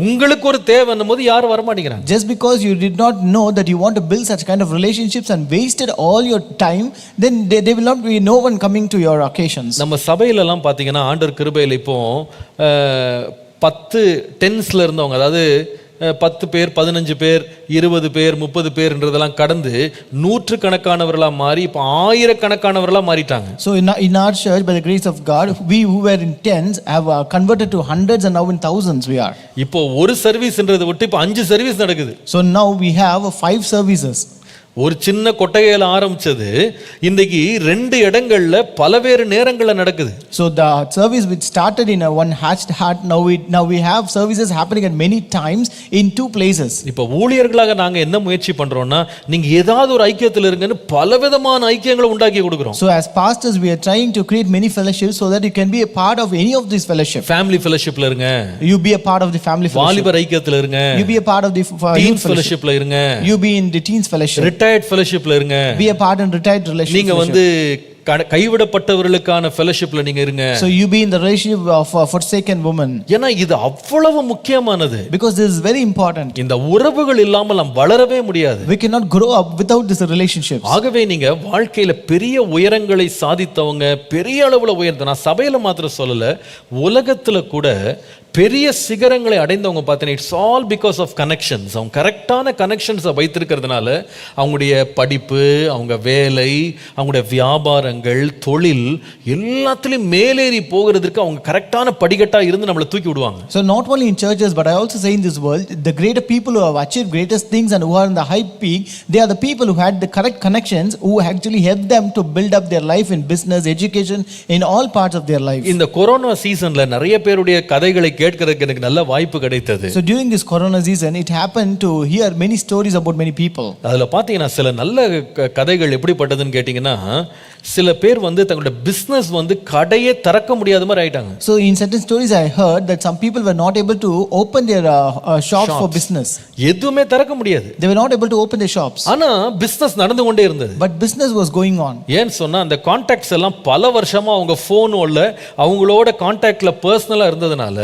உங்களுக்கு ஒரு தேவைன்னும் போது யாரும் வர மாட்டேங்கிறாங்க. Just because you did not know that you want to build such kind of relationships and wasted all your time, then they will not be no one coming to your occasions. நம்ம சபையில எல்லாம் பாத்தீங்கன்னா ஆண்டவர் கிருபையில இப்போ 10 டென்ஸ்ல இருந்தவங்க, அதாவது 10 பேர் 15 பேர் 20 பேர் 30 பேர்ன்றதெல்லாம் கடந்து நூற்றுக்கணக்கானவர்களா மாறி இப்போ ஆயிரக்கணக்கானவர்களா மாறிட்டாங்க. So in our church, by the grace of God, we who were in tens have converted to hundreds and now in thousands we are. இப்போ ஒரு சர்வீஸ்ன்றதை விட்டு இப்போ 5 சர்வீஸ் நடக்குது. So now we have 5 services. ஒரு சின்ன கொட்டகையில ஆரம்பிச்சது இன்னைக்கு 2 இடங்கள்ல பலவேறு நேரங்கள்ல நடக்குது. So the service which started in a one hatched hut, now we have services happening at many times in 2 places. இப்போ ஊழியர்களாக நாங்க என்ன முயற்சி பண்றோம்னா, நீங்க ஏதாவது ஒரு ஐக்கியத்துல இருங்கன்னு பலவிதமான ஐக்கியங்களை உண்டாக்கி கொடுக்கிறோம். So as pastors we are trying to create many fellowships so that you can be a part of any of these fellowships. Family ஃபெலோஷிப்ல இருங்க. You be a part of the family fellowship. வாலிபர் ஐக்கியத்துல இருங்க. You be a part of the teens ஃபெலோஷிப்ல இருங்க. You be in the teens fellowship. Retired ஃபெலோஷிப்ல இருங்க. Be a part in retired relationship. நீங்க வந்து கைவிடப்பட்டவர்களுக்கான ஃபெலோஷிப்ல நீங்க இருங்க. So you be in the relationship of a forsaken woman. ஏன்னா இது அவ்வளவு முக்கியமானது. Because this is very important. இந்த உறவுகள் இல்லாமல் நாம் வளரவே முடியாது. We cannot grow up without these relationships. ஆகவே நீங்க வாழ்க்கையில பெரிய உயரங்களை சாதித்தவங்க, பெரிய அளவுல உயர்ந்த, நான் சபையில மாத்திரம் சொல்லல, உலகத்துல கூட பெரிய சிகரங்களை அடைந்தவங்க பார்த்தீங்கன்னா it's all because of connections. அவங்க கரெக்டான கனெக்ஷன்ஸை வைத்திருக்கிறதுனால அவங்களுடைய படிப்பு, அவங்க வேலை, அவங்களுடைய வியாபாரங்கள், தொழில் எல்லாத்துலேயும் மேலேறி போகிறதுக்கு அவங்க கரெக்டான படிக்கட்டாக இருந்து நம்மளை தூக்கி விடுவாங்க. So not only in churches, but I also say in this world, the greater people who have achieved greatest things and who are in the high peak, they are the people who had the correct connections, who actually helped them to build up their life in business, education, in all parts of their life. இந்த corona சீசன்ல நிறைய பேருடைய கதைகளை கேட்கறதுக்கு எனக்கு நல்ல வாய்ப்பு கிடைத்தது. So during this corona season, it happened to hear many stories about many people. அதுல பாத்தீங்கன்னா சில நல்ல கதைகள் எப்படிப்பட்டதுன்னு கேட்டீங்கன்னா, சில பேர் தங்களுடைய பிசினஸ் கடையே திறக்க முடியாத மாதிரி ஆயிட்டாங்க. So in certain stories I heard that some people were not able to open their shops for business. எதுவுமே திறக்க முடியாது. They were not able to open their shops. ஆனா பிசினஸ் நடந்து கொண்டே இருந்தது. But business was going on. ஏன் சொன்னா அந்த கான்டாக்ட்ஸ் எல்லாம் பல வருஷமா அவங்க போன்ல அவங்களோட கான்டாக்ட்ல பர்சனலா இருந்ததனால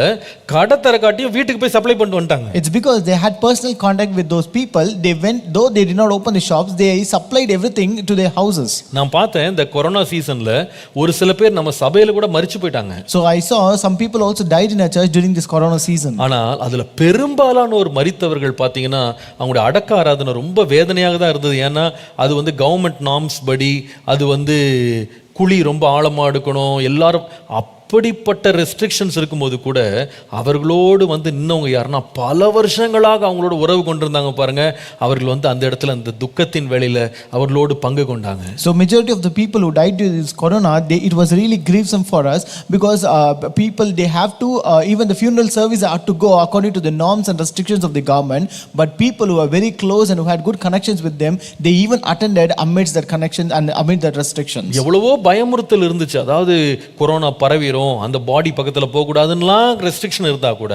கடை திறக்காட்டியும் வீட்டுக்கு போய் சப்ளை பண்ணிட்டு வந்துட்டாங்க. It's because they had personal contact with those people. They went, though they did not open the shops, they supplied everything to their houses. நான் பார்த்தேன் இந்த கொரோனா சீசன்ல ஒரு சில பேர் நம்ம சபையில கூட மரிச்சு போயிட்டாங்க. So I saw some people also died in a church during this corona season. ஆனால் அதுல பெரும்பாலான ஒரு மரித்தவர்கள் பார்த்தீங்கன்னா அவங்களுடைய அடக்க ஆராதனை ரொம்ப வேதனையாக தான் இருந்தது. ஏன்னா அது கவர்மெண்ட் நார்ம்ஸ் படி அது குழி ரொம்ப ஆழமா எடுக்கணும், எல்லாரும் அப்படிப்பட்ட ரெஸ்ட்ரிக்ஷன்ஸ் இருக்கும்போது கூட அவர்களோடு நின்னவங்க யாருன்னா பல வருஷங்களாக அவங்களோட உறவு கொண்டிருந்தாங்க பாருங்க. அவர்கள் அந்த இடத்துல அந்த துக்கத்தின் வேளையில அவர்களோடு பங்கு கொண்டாங்க. So majority of the people who died during this corona, it was really grievous for us because people they have to even the funeral service had to go according to the norms and restrictions of the government. But people who are very close and who had good connections with them, they even attended amidst that connection and amid that restrictions. எவ்வளவோ பயமுறுத்தல் இருந்துச்சு. அதாவது corona பரவிரும், அந்த பாடி பக்கத்துல போக கூடாதுன்னுலாம் restriction இருந்தா கூட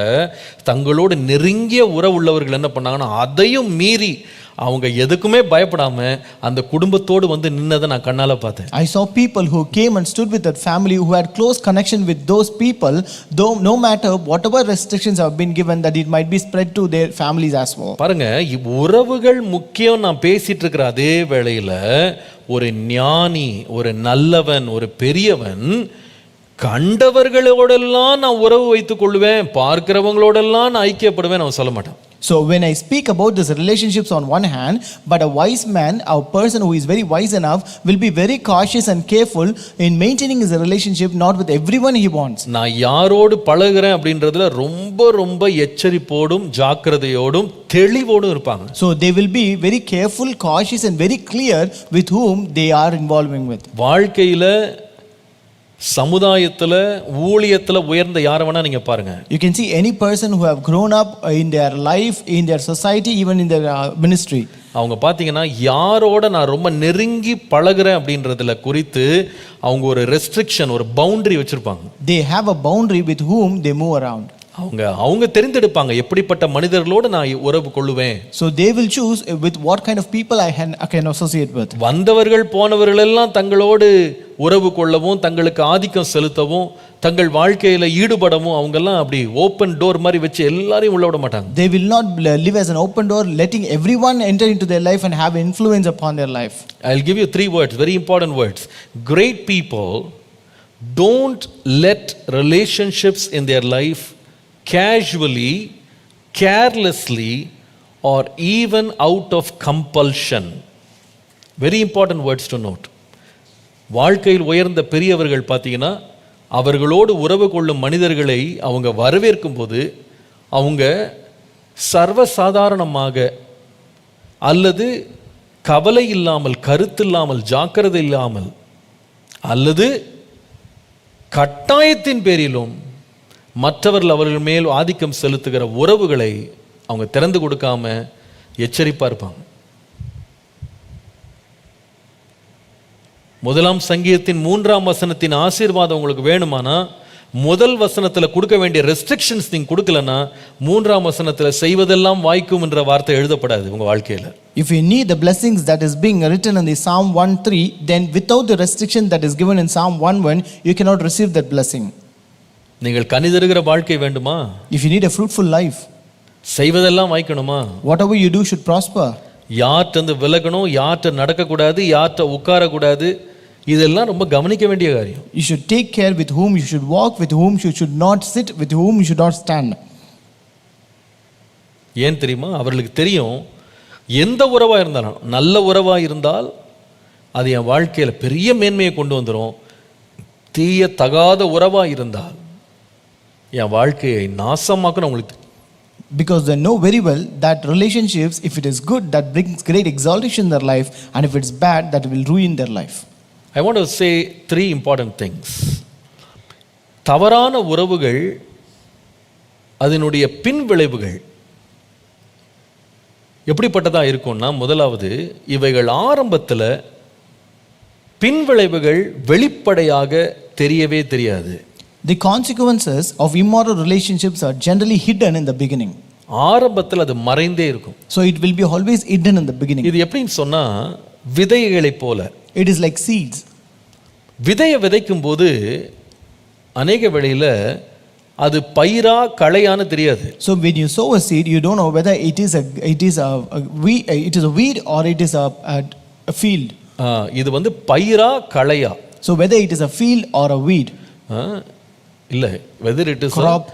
தங்களோட நெருங்கிய உறவு உள்ளவர்கள் என்ன பண்ணாங்கன்னா அதையும் மீறி அவங்க எதுக்குமே பயப்படாம அந்த குடும்பத்தோடு நின்னதை நான் கண்ணால பார்த்தேன். I saw people who came and stood with that family who had close connection with those people, though no matter whatever restrictions have been given that it might be spread to their families as well. பாருங்க, உறவுகள் முக்கியம் நான் பேசிட்டு இருக்கிற அதே வேளையில ஒரு ஞானி, ஒரு நல்லவன், ஒரு பெரியவன் கண்டவர்களோடெல்லாம் நான் உறவு வைத்துக் கொள்வேன், பார்க்கிறவங்களோடெல்லாம் நான் ஐக்கியப்படுவேன் அவன் சொல்ல மாட்டான். So when I speak about these relationships on one hand, but a wise man, a person who is very wise enough, will be very cautious and careful in maintaining his relationship not with everyone he wants. நான் யாரோடு பழகுறேன் அப்படின்றதுல ரொம்ப ரொம்ப எச்சரிப்போடும் ஜாக்கிரதையோடும் தெளிவோடும் இருப்பாங்க. So they will be very careful, cautious and very clear with whom they are involving with. வாழ்க்கையில சமுதாயத்துல ஊழியத்துல உயர்ந்த யாரை வேணா நீங்க பாருங்க. You can see any person who have grown up in their life, in their society, even in their ministry. அவங்க பார்த்தீங்கன்னா யாரோட நான் ரொம்ப நெருங்கி பழகுறேன் அப்படின்றதுல குறித்து அவங்க ஒரு ரெஸ்ட்ரிக்ஷன், ஒரு பவுண்டரி வச்சிருப்பாங்க. They have a boundary with whom they move around. அவங்க தெரிந்தெடுப்பாங்க எப்படிப்பட்ட மனிதர்களோடு நான் உறவு கொள்ளுவேன். So they will choose with what kind of people I can associate with. வந்தவர்கள் போனவர்கள் எல்லாம் தங்களோடு உறவு கொள்ளவும், தங்களுக்கு ஆதிக்கம் செலுத்தவும், தங்கள் வாழ்க்கையில ஈடுபடவும் அவங்கெல்லாம் அப்படி ஓப்பன் டோர் மாதிரி வச்சு எல்லாரையும் உள்ள விட மாட்டாங்க. They will not live as an open door, letting everyone enter into their life and have influence upon their life. I'll give you 3 words, very important words. Great people don't let relationships in their life casually, carelessly, or even out of compulsion. Very important words to note. வாழ்க்கையில் உயர்ந்த பெரியவர்கள் பார்த்தீங்கன்னா அவர்களோடு உறவு கொள்ளும் மனிதர்களை அவங்க வரவேற்கும் போது அவங்க சர்வசாதாரணமாக அல்லது கவலை இல்லாமல், கருத்தில்லாமல், ஜாக்கிரதை இல்லாமல் அல்லது கட்டாயத்தின் பேரிலும் மற்றவர்கள் அவர்கள் மேல் ஆதிக்கம் செலுத்துகிற உறவுகளை அவங்க திறந்து கொடுக்காம எச்சரிப்பா இருப்பாங்க. முதலாம் சங்கீதத்தின் 3ஆம் வசனத்தின் ஆசீர்வாதம் உங்களுக்கு வேணுமானா முதல் வசனத்துல கொடுக்க வேண்டிய ரெஸ்ட்ரிக்ஷன்ஸ் நீங்க கொடுக்கலன்னா 3ஆம் வசனத்துல செய்வதெல்லாம் வாய்க்கும் என்ற வார்த்தை எழுதப்படாது உங்க வாழ்க்கையில. If you need the blessings that is being written in the Psalm 1:3, then without the restriction that is given in Psalm 1:1, you cannot receive that blessing. நீங்கள் கனி தருகிற வாழ்க்கை வேண்டுமா? If you need a fruitful life, செய்வதெல்லாம் வாய்க்கணுமா? whatever you do should prosper. யார்கிட்ட விலகணும், யார்கிட்ட நடக்கக்கூடாது, யார்கிட்ட உட்காரக்கூடாது, இதெல்லாம் ரொம்ப கவனிக்க வேண்டிய காரியம். You should take care with whom you should walk, with whom you should not sit, with whom you should not stand. ஏன் தெரியுமா? அவர்களுக்கு தெரியும், எந்த உறவாக இருந்தாலும், நல்ல உறவாக இருந்தால் அது என் வாழ்க்கையில் பெரிய மேன்மையை கொண்டு வந்துடும். தீய தகாத உறவாக இருந்தால் என் வாழ்க்கையை நாசமாக்கணும். உங்களுக்கு Because they know very well that relationships, if it is good, that brings great exaltation in their life, and if it's bad, that will ruin their life. I want to say 3 important things. தவறான உறவுகள், அதனுடைய பின் விளைவுகள் எப்படிப்பட்டதாக இருக்கும்னா, முதலாவது, இவைகள் ஆரம்பத்தில் பின் விளைவுகள் வெளிப்படையாக தெரியவே தெரியாது. The consequences of immoral relationships are generally hidden in the beginning. ஆரம்பத்தில் அது மறைந்தே இருக்கும். So it will be always hidden in the beginning. இது எப்படின்னு சொன்னா, விதைகளைப் போல. It is like seeds. விதையை விதைக்கும் போது அநேக வேளையில் அது பயிரா களையான்னு தெரியாது. So when you sow a seed, you don't know whether it is a weed or it is a field. இது வந்து பயிரா களையா. So whether it is a field or a weed. இல்லை, whether it is crop,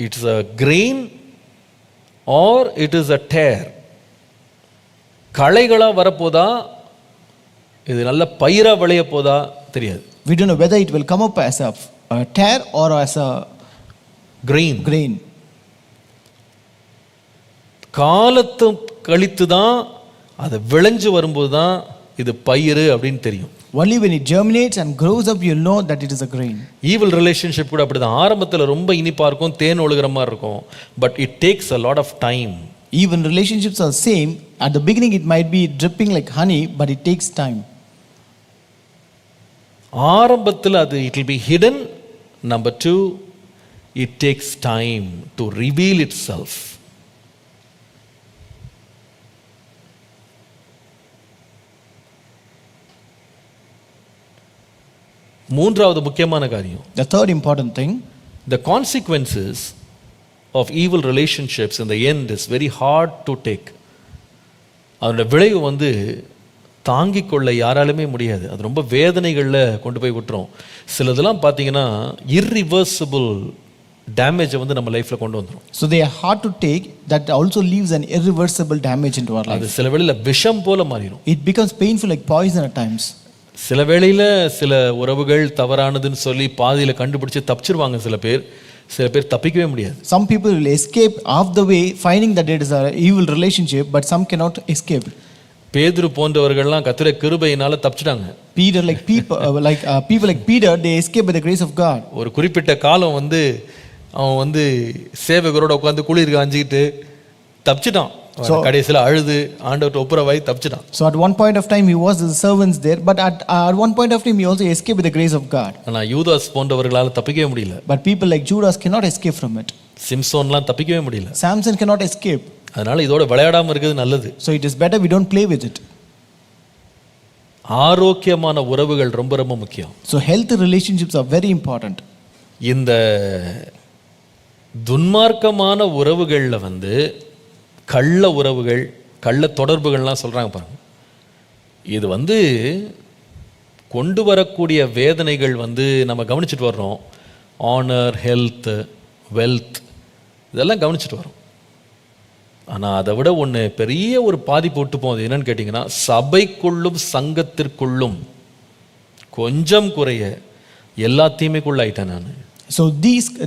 it's a grain or it is a tear. களைகளா வரப்போதா, இது நல்ல பயிரா விளைய போதா தெரியாது. We don't know whether it will come up as a tear or as a grain. காலத்து கழித்து தான் அது விளைஞ்சு வரும்போது தான் இது பயிறு அப்படின்னு தெரியும். Only when it germinates and grows up, you'll know that it is a grain. Evil relationship கூட அப்படிதான். ஆரம்பத்தில் ரொம்ப இனிப்பா இருக்கும், தேன் ஒழுகிற மாதிரி இருக்கும். But it takes a lot of time. Even relationships are same. At the beginning it might be dripping like honey, but it takes time. ஆரம்பத்தில் அது it will be hidden. Number 2, it takes time to reveal itself. மூன்றாவது முக்கியமான காரியம், The third important thing, the consequences of evil relationships in the end is very hard to take. அதோட விளைவு வந்து தாங்கிக் கொள்ள யாராலுமே முடியாது. அது ரொம்ப வேதனைகளில் கொண்டு போய் விட்டுரும். சிலதெல்லாம் பார்த்தீங்கன்னா irreversible டேமேஜை வந்து நம்ம லைஃப்பில் கொண்டு வந்துடும். so they are hard to take, that also leaves an irreversible damage into our life. அது சில வேளையில் விஷம் போல மாறிடும். It becomes painful like poison at times. சில வேளையில் சில உறவுகள் தவறானதுன்னு சொல்லி பாதியில் கண்டுபிடிச்சி தப்பிச்சிருவாங்க. சில பேர் தப்பிக்கவே முடியாது. Some people will escape half the way finding that it is an evil relationship, but some cannot escape. பேதுரு போன்றவர்கள்லாம் கர்த்தருடைய கிருபையினால தப்பிச்சிட்டாங்க. Peter, people like Peter, they escape by the grace of God. ஒரு குறிப்பிட்ட காலம் வந்து அவன் வந்து சேவகரோட உட்காந்து குளிர் காஞ்சிக்கிட்டு தப்பிச்சிட்டான். கடைசியில் அழுது ஆண்டவர்கிட்ட ஒப்புரவாய் தப்பிச்சிட்டான். So at one point of time he was the servants there, but at one point of time he also escaped by the grace of God. ஆனா யூதாஸ் போன்றவர்களால தப்பிக்கவே முடியல. But people like Judas cannot escape from it. சிம்சோன்லாம் தப்பிக்கவே முடியல. Samson cannot escape. அதனால இதோட விளையாடாம இருக்கிறது நல்லது. So it is better we don't play with it. ஆரோக்கியமான உறவுகள் ரொம்ப ரொம்ப முக்கியம். So healthy relationships are very important. இந்த துன்மார்க்கமான உறவுகளில் வந்து கள்ள உறவுகள், கள்ள தொடர்புகள்லாம் சொல்கிறாங்க பாருங்க. இது வந்து கொண்டு வரக்கூடிய வேதனைகள் வந்து நம்ம கவனிச்சுட்டு வர்றோம். ஆனர், ஹெல்த், வெல்த், இதெல்லாம் கவனிச்சுட்டு வரோம். ஆனால் அதை விட ஒன்று பெரிய ஒரு பாதிப்பு விட்டு போகுது. என்னன்னு கேட்டிங்கன்னா, சபைக்குள்ளும் சங்கத்திற்குள்ளும் கொஞ்சம் குறைய எல்லா தீமைக்குள்ளாயிட்டேன் நான். So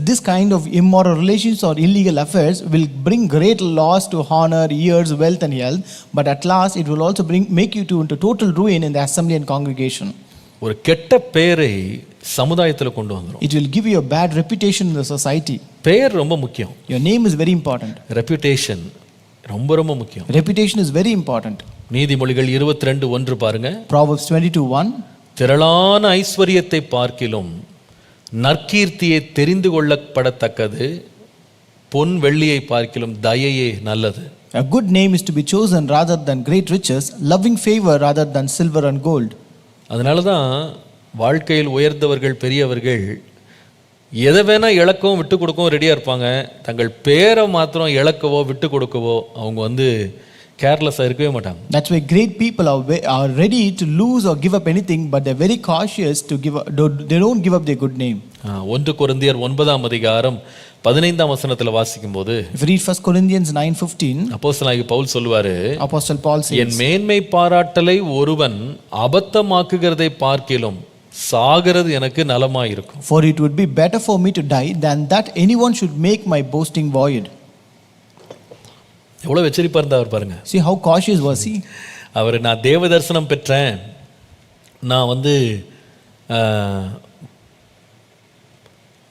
this kind of immoral relations or illegal affairs will bring great loss to honor, years, wealth and health, but at last it will also make you into total ruin in the assembly and congregation. ஒரு கெட்ட பெயரை சமுதாயத்தில் கொண்டு வந்துரும். It will give you a bad reputation in the society. பெயர் ரொம்ப முக்கியம். Your name is very important. Reputation ரொம்ப ரொம்ப முக்கியம். Reputation is very important. நீதிமொழிகள் 22:1 பாருங்க. Proverbs 22:1. திரளான ஐஸ்வரியத்தை பார்க்கிலும் நற்கீர்த்தியை தெரிந்து கொள்ளப்படத்தக்கது, பொன் வெள்ளியை பார்க்கிலும் தயையே நல்லது. A good name is to be chosen rather than great riches, loving favor rather than silver and gold. அதனால தான் வாழ்க்கையில் உயர்ந்தவர்கள், பெரியவர்கள் எதை வேணா இழக்கவும் விட்டு கொடுக்கவும் ரெடியாக இருப்பாங்க. தங்கள் பேரை மாத்திரம் இழக்கவோ விட்டு கொடுக்கவோ அவங்க வந்து கேர்லெஸ்ஸாக இருக்கவே மாட்டாங்க. That's why great people are ready to lose or give up anything, but they're very cautious to give up. They don't give up their good name. 1 கொரிந்தியர் 9:15 வாசிக்கும்போது, If you read 1 Corinthians 9:15, அப்போஸ்தலனாகிய பவுல் சொல்லுவாரு, Apostle Paul என் says, மேன்மை பாராட்டலை ஒருவன் அபத்தமாக்குகிறதை பார்க்கிலும் சாகிறது எனக்கு நலமாயிருக்கும். for it would be better for me to die than that anyone should make my boasting void. எவ்வளவு எச்சரிப்பா இருந்தார் பாருங்க. See how cautious was he? அவர் நான் தேவ தரிசனம் பெற்றேன், நான்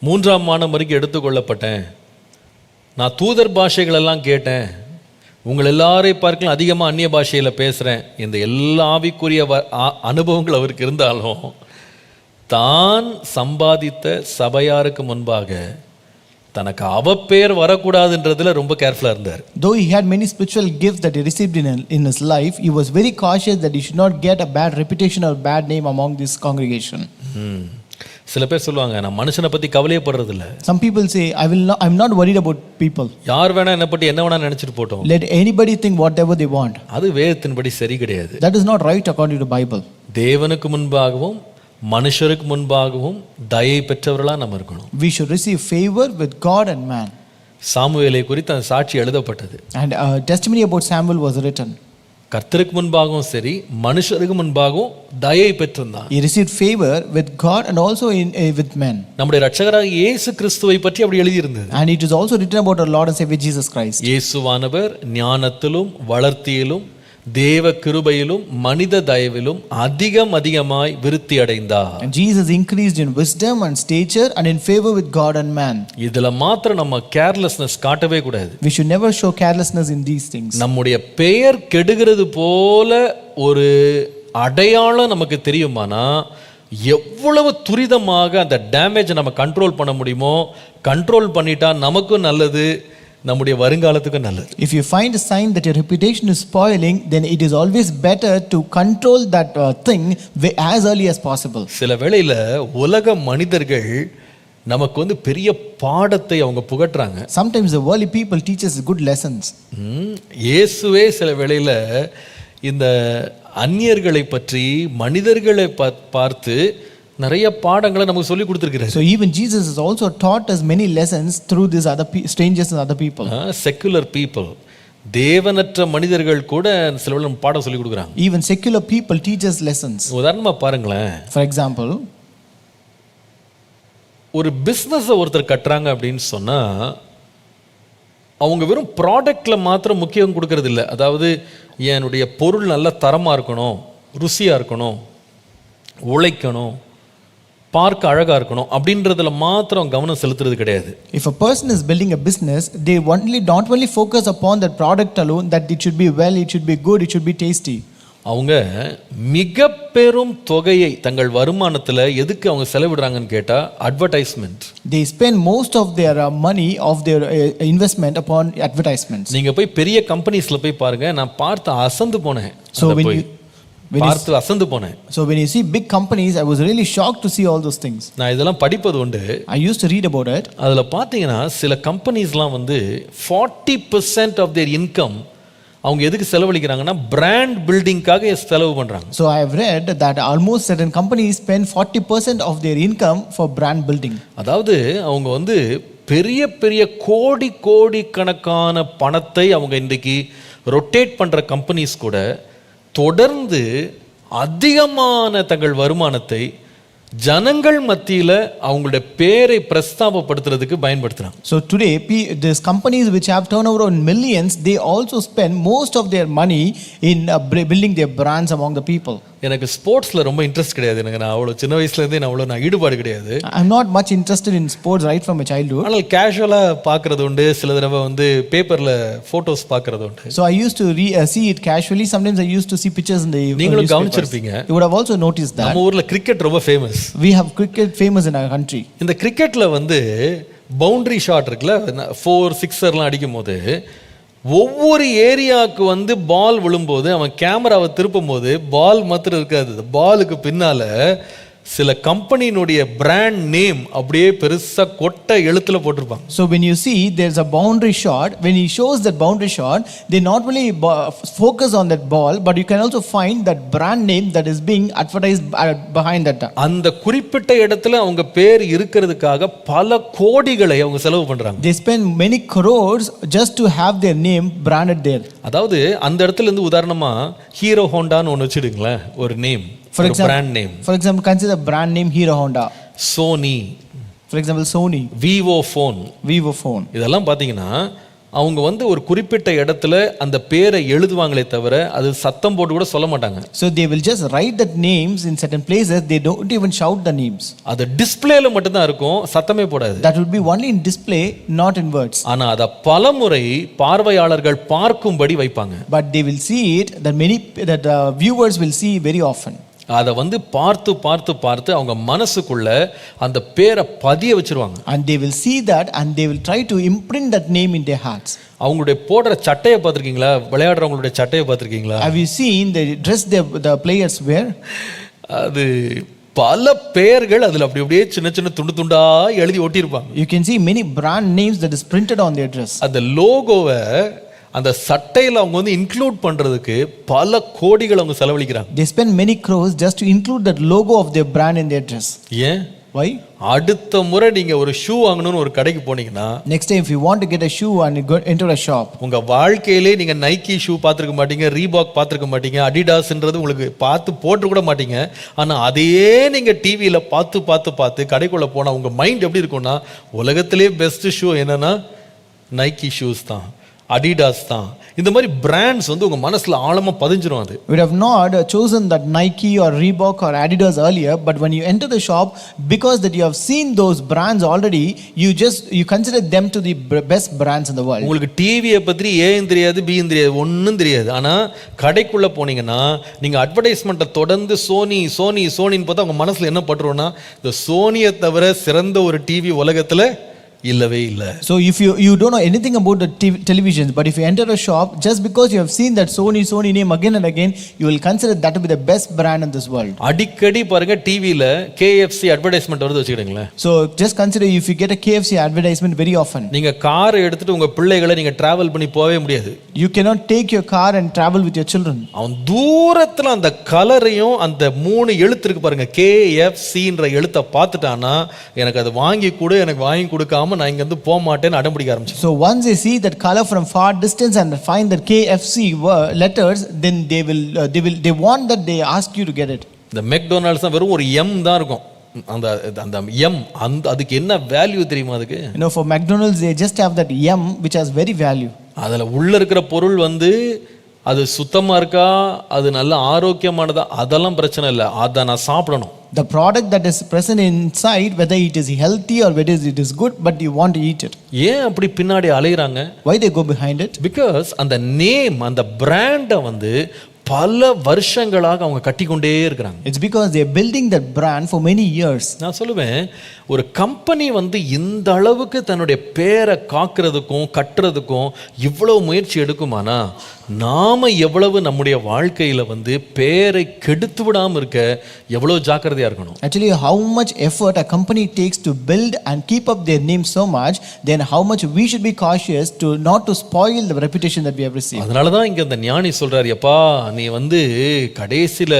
3ஆம் மானம் வரைக்கும் எடுத்துக்கொள்ளப்பட்டேன், நான் தூதர் பாஷைகள் எல்லாம் கேட்டேன், உங்கள் எல்லாரையும் பார்க்கலாம் அதிகமாக அந்நிய பாஷையில் பேசுகிறேன், இந்த எல்லா ஆவிக்குரிய அனுபவங்கள் அவருக்கு இருந்தாலும் தான் சம்பாதித்த சபையாருக்கு முன்பாக தனக்கு அவப்பேர் வரக்கூடாதுன்றதுல ரொம்ப கேர்ஃபுல்லாக இருந்தார். Though he had many spiritual gifts that he received in his life, he was very cautious that he should not get a bad reputation or bad name among this congregation. சில பேர் சொல்லுவாங்க, நான் மனுஷனை பற்றி கவலையப்படுறது இல்லை. Some people say, I'm not worried about people. யார் வேணா என்னை பற்றி என்ன வேணா நினைச்சிட்டு போட்டோம். Let anybody think whatever they want. அது வேதத்தின்படி சரி கிடையாது. That is not right according to the Bible. தேவனுக்கு முன்பாகவும் மனுஷருக்கு முன்பாகவும் தயை பெற்றவர்களா நம்ம இருக்கணும். We should receive favor with God and man. சாமுவேலை குறித்து அந்த சாட்சி எழுதப்பட்டது. And a testimony about Samuel was written. கர்த்தருக்கு முன்பாகவும் சரி மனுஷருக்கு முன்பாகவும் தயை பெற்றிருந்தான். He received favor with God and also with men. நம்முடைய இரட்சகராகிய இயேசு கிறிஸ்துவை பற்றி அப்படி எழுதியிருந்தது. And it is also written about our Lord and Savior Jesus Christ. இயேசுவானவர் ஞானத்திலும் வளர்த்தியிலும் தேவ கிருபையிலும் மனித தயவிலும் அதிகமாய் விருத்தி அடைந்தார். And Jesus increased in wisdom and stature and in favor with God and man. இதுல மாத்திரம் நம்ம கேர்லெஸ்னஸ் காட்டவே கூடாது. We should never show carelessness in these things. நம்முடைய பெயர் கெடுகிறது போல ஒரு அடையாளம் நமக்கு தெரியுமானா எவ்வளவு துரிதமாக அந்த டேமேஜை நம்ம கண்ட்ரோல் பண்ண முடியுமோ கண்ட்ரோல் பண்ணிட்டா நமக்கும் நல்லது, நம்முடைய வருங்காலத்துக்கு நல்லது. If you find a sign that your reputation is spoiling, then it is always better to control that thing as early as possible. சில வேளையில உலக மனிதர்கள் நமக்கு பெரிய பாடத்தை அவங்க புகட்டுறாங்க. Sometimes the worldly people teach us good lessons. இயேசுவே சில வேளையில இந்த அந்நியர்களை பற்றி மனிதர்களை பார்த்து நிறைய பாடங்களை நமக்கு சொல்லி கொடுத்திருக்கிறார். So even Jesus has also taught us many lessons through these other strangers and other people. Secular people, தேவனற்ற மனிதர்கள் கூட சில வேளை பாடம் சொல்லி கொடுக்குறாங்க. Even secular people teach us lessons. உதாரணமா பாருங்களேன். For example, ஒரு பிஸ்னஸ் ஒருத்தர் கட்டுறாங்க அப்படின்னு சொன்னா அவங்க வெறும் ப்ராடக்ட்ல மாத்திரம் முக்கியம் கொடுக்கறது இல்லை. அதாவது என்னுடைய பொருள் நல்ல தரமா இருக்கணும், ருசியா இருக்கணும், உழைக்கணும், பார்க்க அழகா இருக்கணும் அப்படின்றதுல மாத்திரம் கவனம் செலுத்துறது கிடையாது. If a person is building a business, they not only focus upon that product alone, that it should be well, it should be good, it should be tasty. அவங்க மிக பெரும் தொகையை தங்கள் வருமானத்துல எதுக்கு அவங்க செலவிடுறாங்கன்னு கேட்டா advertisement. They spend most of their money of their investment upon advertisements. நீங்க போய் பெரிய கம்பெனிஸ்ல போய் பாருங்க, நான் பார்த்து அசந்து போனேன். So when you see big companies, I was really shocked to see all those things. நான் இதெல்லாம் படிப்பது உண்டு. I used to read about it. அதுல பாத்தீங்கன்னா சில கம்பெனிஸ்லாம் 40% of their income அவங்க எதுக்கு செலவழிக்கிறாங்கன்னா பிராண்ட் பில்டிங்காக செலவு பண்றாங்க. So I have read that almost certain companies spend 40% of their income for brand building. அதாவது அவங்க பெரிய பெரிய கோடி கணக்கான பணத்தை அவங்க இன்றைக்கு ரொட்டேட் பண்ற கம்பெனிஸ் கூட தொடர்ந்து அதிகமான தங்கள் வருமானத்தை ஜனங்கள் மத்தியில அவங்களுடைய பேரை பிரஸ்தாபப்படுத்துறதுக்கு பயன்படுத்துறாங்க. So today these companies which have turnover in millions, they also spend most of their money in building their brands among the people. எனக்கு ஸ்போர்ட்ஸ்ல ரொம்ப இன்ட்ரெஸ்ட் கிடையாது. நான் அவ்வளவு சின்ன வயசுல இருந்தே நான் ஈடுபாடு கிடையாது. I'm not much interested in sports right from my childhood. ஆனால் கேஷுவலா பார்க்கிறது உண்டு. சில தடவை பேப்பர்ல போட்டோஸ் பார்க்கிறது உண்டு. So I used to see it casually. Sometimes I used to see pictures in the நீங்களும் கவனிச்சிருப்பீங்க. You would have also noticed that. நம்ம ஊர்ல கிரிக்கெட் ரொம்ப famous. We have cricket famous in our country. இந்த கிரிக்கெட்ல boundary shot இருக்குல்ல, 4 6 அடிக்கும் போது ஒவ்வொரு ஏரியாவுக்கு பால் விழும்போது அவன் கேமராவை திருப்பும் போது பால் மாத்திரம் இருக்காது, பாலுக்கு பின்னால சில கம்பெனியினுடைய பிராண்ட் நேம் அப்படியே பெருசா கொட்டை எழுத்துல போட்டிருப்பாங்க. So when you see there's a boundary shot, when he shows that boundary shot, they not only focus on that ball, but you can also find that brand name that is being advertised behind that. அந்த குறிப்பிட்ட இடத்துல அவங்க பேர் இருக்கிறதுக்காக பல கோடிகளை அவங்க செலவு பண்றாங்க. They spend many crores just to have their name branded there. அதாவது அந்த இடத்துல இருந்து உதாரணமா ஹீரோ ஹோண்டான்னு ஒன்று வச்சிடுங்களேன், ஒரு நேம், ஒரு brand name. For example, consider brand name Hero Honda. Sony, For example, Sony. Vivo phone. இதெல்லாம் பாத்தீங்கன்னா அவங்க வந்து ஒரு குறிப்பிட்ட இடத்துல அந்த பேரை எழுதுவாங்களே தவிர அது சத்தம் போட்டு கூட சொல்ல மாட்டாங்க. So they will just write that names in certain places, they don't even shout the names. அது டிஸ்ப்ளேல மட்டும் தான் இருக்கும், சத்தமே போடாது. That will be only in display, not in words. ஆனா அத பலமுறை பார்வையாளர்கள் பார்க்கும்படி வைப்பாங்க. But they will see it, that viewers will see very often. அதை வந்து பார்த்து பார்த்து பார்த்து அவங்க மனசுக்குள்ள அந்த பேரை பதிய வச்சிருவாங்க. And they will see that and they will try to imprint that name in their hearts. அவங்களுடைய போடுற சட்டையை பார்த்திருக்கீங்களா? விளையாடுறவங்களுடைய சட்டையை பார்த்திருக்கீங்களா? Have you seen the dress the players wear? அது பல பெயர்கள் அதுல அப்படியே சின்ன சின்ன துண்டு துண்டா எழுதி ஒட்டியிருப்பாங்க. You can see many brand names that is printed on their dress. அந்த லோகோவை அந்த சட்டையில அவங்க வந்து இன்க்ளூட் பண்றதுக்கு பல கோடிகள் அவங்க செலவழிக்கிறாங்க. They spend many crores just to include that logo of their brand in their dress. ஏன்? Why? அடுத்த முறை நீங்க ஒரு ஷூ வாங்கணும்னு ஒரு கடைக்கு போனீங்கன்னா, next time if you want to get a shoe and you go into a shop, உங்க வாழ்க்கையிலே நீங்க நைக்கி ஷூ பார்த்திருக்க மாட்டீங்க, ரீபாக் பார்த்திருக்க மாட்டீங்க, அடிடாஸ்ன்றது உங்களுக்கு பார்த்து போட்டு கூட மாட்டீங்க. ஆனா அதையே நீங்க டிவியில பார்த்து பார்த்து பார்த்து கடைக்குள்ள போனா உங்க மைண்ட் எப்படி இருக்கும்னா, உலகத்திலே பெஸ்ட் ஷூ என்னன்னா நைக்கி ஷூஸ் தான், அடிடாஸ் தான். இந்த மாதிரி பிராண்ட்ஸ் வந்து உங்க மனசுல ஆழமா பதிஞ்சிரும். அது we have not chosen that Nike or Reebok or Adidas earlier, but when you enter the shop, because that you have seen those brands already, you consider them to the best brands in the world. உங்களுக்கு டிவியை பத்தி ஏன் தெரியாது, பியும் தெரியாது, ஒன்றும் தெரியாது. ஆனா கடைக்குள்ள போனீங்கன்னா நீங்க அட்வர்டைஸ்மெண்ட்டை தொடர்ந்து சோனின்னு பார்த்தா உங்க மனசுல என்ன பட்டுரும்னா, இந்த சோனியை தவிர சிறந்த ஒரு டிவி உலகத்துல இல்லவே இல்லை. So if you don't know anything about the televisions, but if you enter a shop, just because you have seen that Sony name again and again, you will consider that to be the best brand in this world. அடிக்கடி பாருங்க டிவில KFC advertisement வருது வச்சுக்கிடுங்களேன். So just consider if you get a KFC advertisement very often. நீங்க காரை எடுத்துட்டு உங்க பிள்ளைகளை நீங்க டிராவல் பண்ணி போவே முடியாது. You cannot take your car and travel with your children. அவன் தூரத்துல அந்த கலரையும் அந்த 3 எழுத்து இருக்கு பாருங்க, KFCன்ற எழுத்தை பார்த்துட்டானா எனக்கு அதை வாங்கி கொடுக்காம நான் இங்க இருந்து போக மாட்டேன்னு அடம் பிடிக்க ஆரம்பிச்சு. So once they see that color from far distance and find that KFC letters, then they want that they ask you to get it. இந்த மெக்டொனால்ட்ஸ் தான் வெறும் ஒரு M தான் இருக்கும். அந்த M அதுக்கு என்ன வேல்யூ தெரியுமா? அதுக்கு for McDonald's they just have that M which has very value. அதுல உள்ள இருக்கிற பொருள் வந்து அது சுத்தமா இருக்கா, அது நல்ல ஆரோக்கியமானதா, அதெல்லாம் பிரச்சனை இல்லை, அதை நான் சாப்பிடணும். The product that is present inside, whether it is healthy or whether it is good, but you want to eat it. ஏன் அப்படி பின்னாடி அலையறாங்க? Why they go behind it? Because அந்த நேம், அந்த பிராண்டை வந்து பல வருஷங்களாக அவங்க கட்டிக்கொண்டே இருக்கிறாங்க. It's because they are building that brand for many years. நான் சொல்லுவேன், ஒரு கம்பெனி வந்து இந்த அளவுக்கு தன்னுடைய பேரை காக்கிறதுக்கும் கட்டுறதுக்கும் இவ்வளவு முயற்சி எடுக்குமானா, நாம எவ்வளவு நம்முடைய வாழ்க்கையில வந்து பேரை கெடுத்து விடாம இருக்க எவ்வளவு ஜாக்கிரதையா இருக்கணும். Actually, how much effort a company takes to build and keep up their name so much, then how much we should be cautious to not to spoil the reputation that we have received. அதனால தான் இங்க அந்த ஞானி சொல்றாரு, எப்பா நீ வந்து கடைசில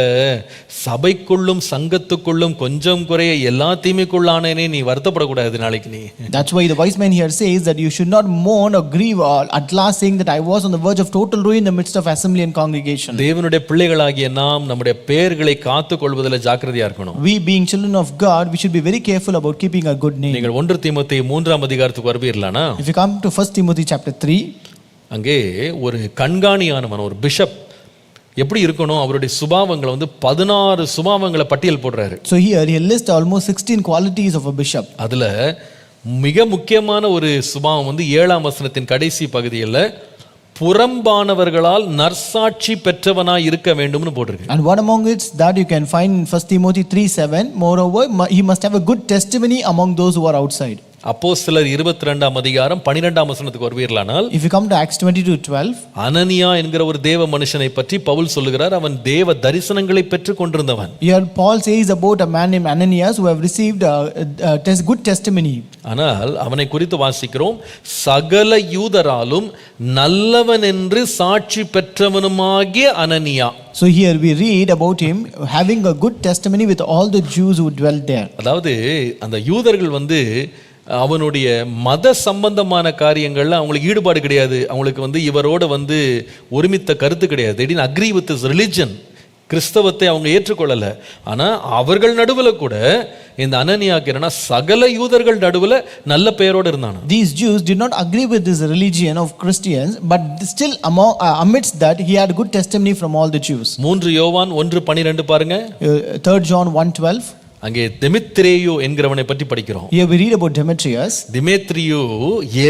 சபைக்குள்ளும் சங்கத்துக்குள்ளும் கொஞ்சம் குறைய எல்லா தீமைக்குள்ளானே நீ வருத்தப்படக்கூடாது நாளைக்கு நீ. That's why the wise man here says that you should not mourn or grieve at last, saying that I was on the verge of total ruin in the midst of assembly and congregation. தேவனுடைய பிள்ளைகளாகிய நாம் நம்முடைய பெயர்களை காத்துக் கொள்வதில் ஜாக்கிரதையா இருக்கணும். We being children of God, we should be very careful about keeping a good name. நீங்கள் 1 தீமோத்தேயு 3ஆம் அதிகாரத்துக்கு வருவீர்களானா, if you come to 1 Timothy chapter 3, அங்கே ஒரு கண்காணியானவன், ஒரு பிஷப் எப்படி இருக்கணும், அவருடைய சுபாவங்களை வந்து 16 சுபாவங்களை பட்டியல் போடுறாரு. So here he lists almost 16 qualities of a bishop. அதுல மிக முக்கியமான ஒரு சுபாவம் வந்து 7ஆம் வசனத்தின் கடைசி பகுதியில் புறம்பானவர்களால் நற்சாட்சி பெற்றவனாய் இருக்க வேண்டும்னு போட்டிருக்கு. And one among it that you can find in 1 Timothy 3:7, moreover he must have a good testimony among those who are outside. அப்போஸ்தலர் 22ஆம் அதிகாரம் 12ஆம் வசனத்துக்கு வருவீர்களானால், If you come to Acts 22:12, அனனியா என்கிற ஒரு தேவ மனுஷனை பற்றி பவுல் சொல்லுகிறார். அவன் தேவ தரிசனங்களை பெற்றுக் கொண்டிருந்தவன். here Paul says about a man named Ananias who have received good testimony. ஆனால் அவனை குறித்து வாசிக்கிறோம், சகல யூதராலும் நல்லவன் என்று சாட்சி பெற்றவனுமாகிய அனனியா. So here we read about him having a good testimony with all the Jews who dwelt there. அதாவது அந்த யூதர்கள் அவனுடைய மத சம்பந்தமான காரியங்கள்ல அவங்களுக்கு ஈடுபாடு கிடையாது. அவங்களுக்கு இவரோட ஒருமித்த கருத்து கிடையாது. they didn't agree with his religion. கிறிஸ்தவத்தை அவங்க ஏற்றுக்கொள்ளல. ஆனா அவர்கள் நடுவுல கூட இந்த அனனியாக்கு என்னன்னா சகல யூதர்கள் நடுவுல நல்ல பெயரோடு இருந்தான். These Jews did not agree with this religion of Christians, but still amidst that he had good testimony from all the Jews. 3 யோவான் 1:12 பாருங்க. 3 John 1:12. அங்கே தெமித்ரேயு என்கிறவனை பற்றி படிக்கிறோம். Here we read about Demetrius. தெமேத்ரியு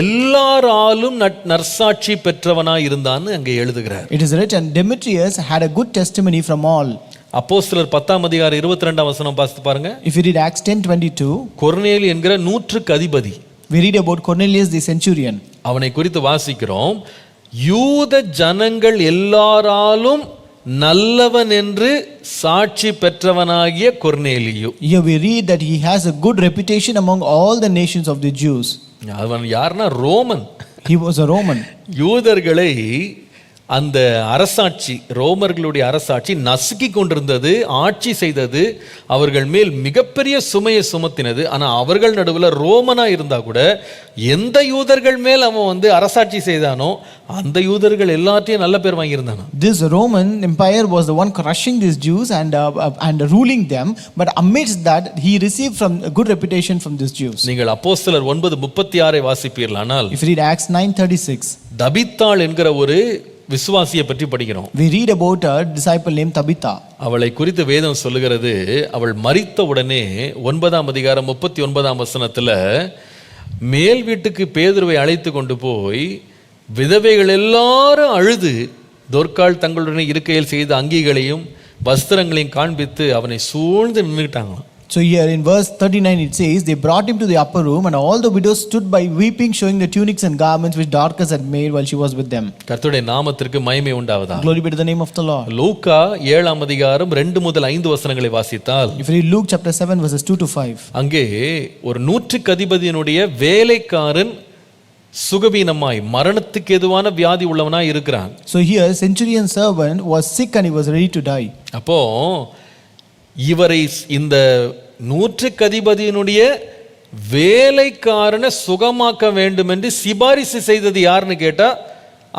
எல்லாராலும் நற்சாட்சி பெற்றவனாய் இருந்தான்னு அங்கே எழுதுகிறார். It is written Demetrius had a good testimony from all. அப்போஸ்தலர் 10ஆம் அதிகாரம் 22ஆம் வசனம் வாசித்து பாருங்க. If you read Acts 10:22, கொர்நேலியு என்கிற 100க்கு அதிபதி. we read about Cornelius the centurion. அவனை குறித்து வாசிக்கிறோம், யூத ஜனங்கள் எல்லாராலும் நல்லவன் என்று சாட்சி பெற்றவனாகிய கொர்நேலியு. Here we read that he has a good reputation among all the nations of the Jews. அவன் யாருன்னா Roman. He was a Roman. யூதர்களை அந்த அரசாட்சி, ரோமர்களுடைய அரசாட்சி நசுக்கி கொண்டிருந்தது, ஆட்சி செய்தது, அவர்கள் மேல் மிகப்பெரிய சுமையை சுமத்தினது. ஆனா அவர்கள் நடுவில் ரோமனா இருந்தா கூட எந்த யூதர்கள் மேல் அவன் அரசாட்சி செய்தானோ அந்த யூதர்கள் எல்லாத்தையும் நல்ல பேர் வாங்கியிருந்தானோ. This Roman empire was the one crushing these Jews and ruling them, but amidst that he received from a good reputation from these Jews. நீங்கள் அப்போஸ்தலர் 9:36 வாசிப்பீர்களானால், if you read Acts 9:36, தபித்தாள் என்கிற ஒரு விசுவாசியை பற்றி படிக்கிறோம். we read about a disciple named Tabitha. அவளை குறித்து வேதம் சொல்லுகிறது, அவள் மரித்த உடனே 9ஆம் அதிகாரம் 39ஆம் வசனத்துல மேல் வீட்டுக்கு பேதுருவை அழைத்து கொண்டு போய் விதவைகள் எல்லாரும் அழுது தொர்க்காள் தங்களுடனே இருக்கையில் செய்த அங்கிகளையும் வஸ்திரங்களையும் காண்பித்து அவனை சூழ்ந்து நின்றுட்டாங்களாம். So here in verse 39 it says, they brought him to the upper room, and all the widows stood by weeping, showing the tunics and garments which Dorcas had made while she was with them. கர்த்தருடைய நாமத்திற்கு மகிமை உண்டாவதாக. Glory be to the name of the Lord. லூக்கா 7ஆம் அதிகாரம் 2 முதல் 5 வசனங்களை வாசித்தால், If you read Luke chapter 7 verses 2 to 5, அங்கே ஒரு 100க்கு அதிபதியினுடைய வேலைக்காரன் சுகவீனமாய் மரணத்துக்கு எதுவான வியாதி உள்ளவனாய் இருக்கிறான். So here centurion servant was sick and he was ready to die. அப்போ இவரை இந்த 100க்கு அதிபதியினுடைய வேலைக்காரனை சுகமாக்க வேண்டும் என்று சிபாரிசு செய்தது யாருன்னு கேட்டா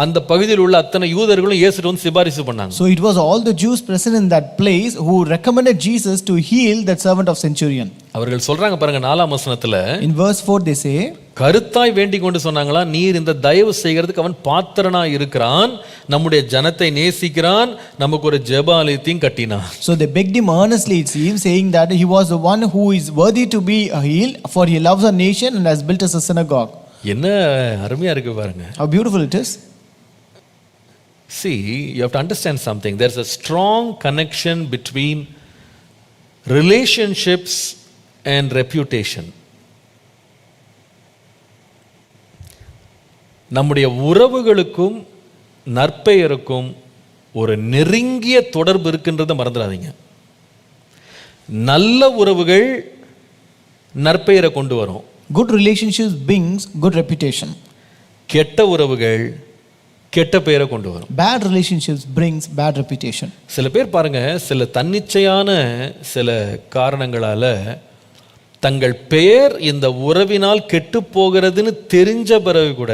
அந்த பகுதியில் உள்ள அத்தனை யூதர்களும் இயேசுவிடம் சிபாரிசு பண்ணாங்க. So it was all the Jews present in that place who recommended Jesus to heal that servant of centurion. அவர்கள் சொல்றாங்க பாருங்க 4ஆம் வசனத்துல, In verse 4 they say, கருத்தாய் வேண்டிக் கொண்டு சொன்னாங்களா, நீர் இந்த தயவு செய்கிறதுக்கு அவன் பாத்திரனாய் இருக்கிறான், நம்முடைய ஜனத்தை நேசிக்கிறான், நமக்கு ஒரு ஜெபாலயத்தையும் கட்டினான். So they begged him earnestly, it seems, saying that he was the one who is worthy to be healed, for he loves our nation and has built us a synagogue. என்ன அருமையா இருக்கு பாருங்க. How beautiful it is. See, you have to understand something. There's a strong connection between relationships and reputation. நம்முடைய உறவுகளுக்கும் நற்பெயருக்கும் ஒரு நெருங்கிய தொடர்பு இருக்கின்றதை மறந்துடாதீங்க. நல்ல உறவுகள் நற்பெயரை கொண்டு வரும். Good relationships brings good reputation. கெட்ட உறவுகள் கெட்ட பெயரை கொண்டு வரும். Bad relationships brings bad reputation. சில பேர் பாருங்க, சில தன்னிச்சையான சில காரணங்களால தங்கள் பெயர் இந்த உறவினால் கெட்டு போகிறதுன்னு தெரிஞ்ச பிறகு கூட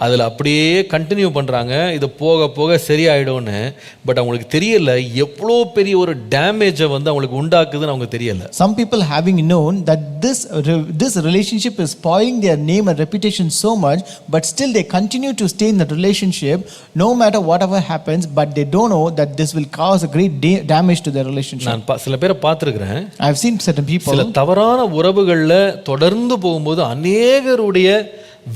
அதில் அப்படியே கண்டினியூ பண்ணுறாங்க, இது போக போக சரியாயிடும்னு. பட் அவங்களுக்கு தெரியல எவ்வளோ பெரிய ஒரு டேமேஜை அவங்களுக்கு உண்டாக்குதுன்னு அவங்க தெரியல. Some people having known that this relationship is spoiling their name and reputation so much, but still they continue to stay in that relationship no matter whatever happens, but they don't know that this will cause a great damage to their relationship. நான் சில பேரை பார்த்துருக்கிறேன். I have seen certain people சில தவறான உறவுகளில் தொடர்ந்து போகும்போது அநேகருடைய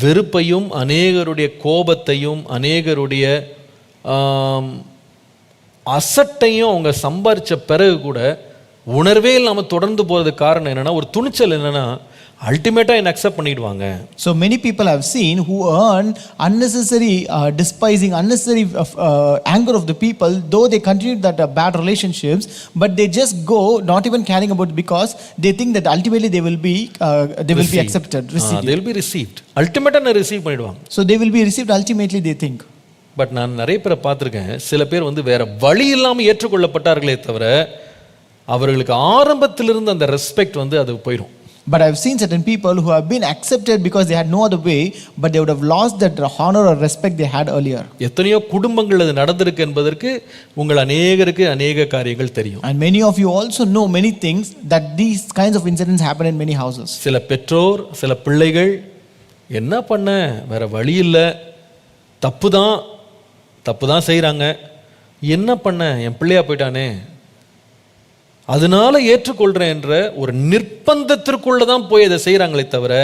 வெறுப்பையும் அநேகருடைய கோபத்தையும் அநேகருடைய அசட்டையும் அவங்க சம்பாரிச்ச பிறகு கூட உணர்வே இல்லாமல் தொடர்ந்து போகிறது காரணம் என்னன்னா, ஒரு துணிச்சல் என்னன்னா, அல்டிமேட்டா என்ன அக்செப்ட் பண்ணிடுவாங்க. So many people I've seen who earn unnecessary despising, unnecessary anger of the people, though they continue that bad relationships, but they just go not even caring about it because they think that ultimately they will be accepted, received. They will be received. அல்டிமேட்டா நான் receive பண்ணிடுவாங்க. So they will be received ultimately, they think. But நான் நிறைய பேரை பார்த்துருக்கேன், சில பேர் வந்து வேற வழி இல்லாமல் ஏற்றுக்கொள்ளப்பட்டார்களே தவிர அவர்களுக்கு ஆரம்பத்திலிருந்து அந்த ரெஸ்பெக்ட் வந்து அது போயிடும். But I've seen certain people who have been accepted because they had no other way, but they would have lost that honor or respect they had earlier. எத்தனையோ குடும்பங்கள் அது நடந்திருக்கு என்பதற்கு உங்கள் அநேகருக்கு அநேக காரியங்கள் தெரியும். And many of you also know many things that these kinds of incidents happen in many houses. சில பெற்றோர், சில பிள்ளைகள் என்ன பண்ண வேற வழி இல்லை, தப்பு தான் செய்கிறாங்க, என்ன பண்ண என் பிள்ளையா போயிட்டானே அதனால ஏற்றுக்கொள்றேன் என்ற ஒரு நிர்பந்தத்திற்குள்ள தான் போய் அதை செய்கிறாங்களே தவிர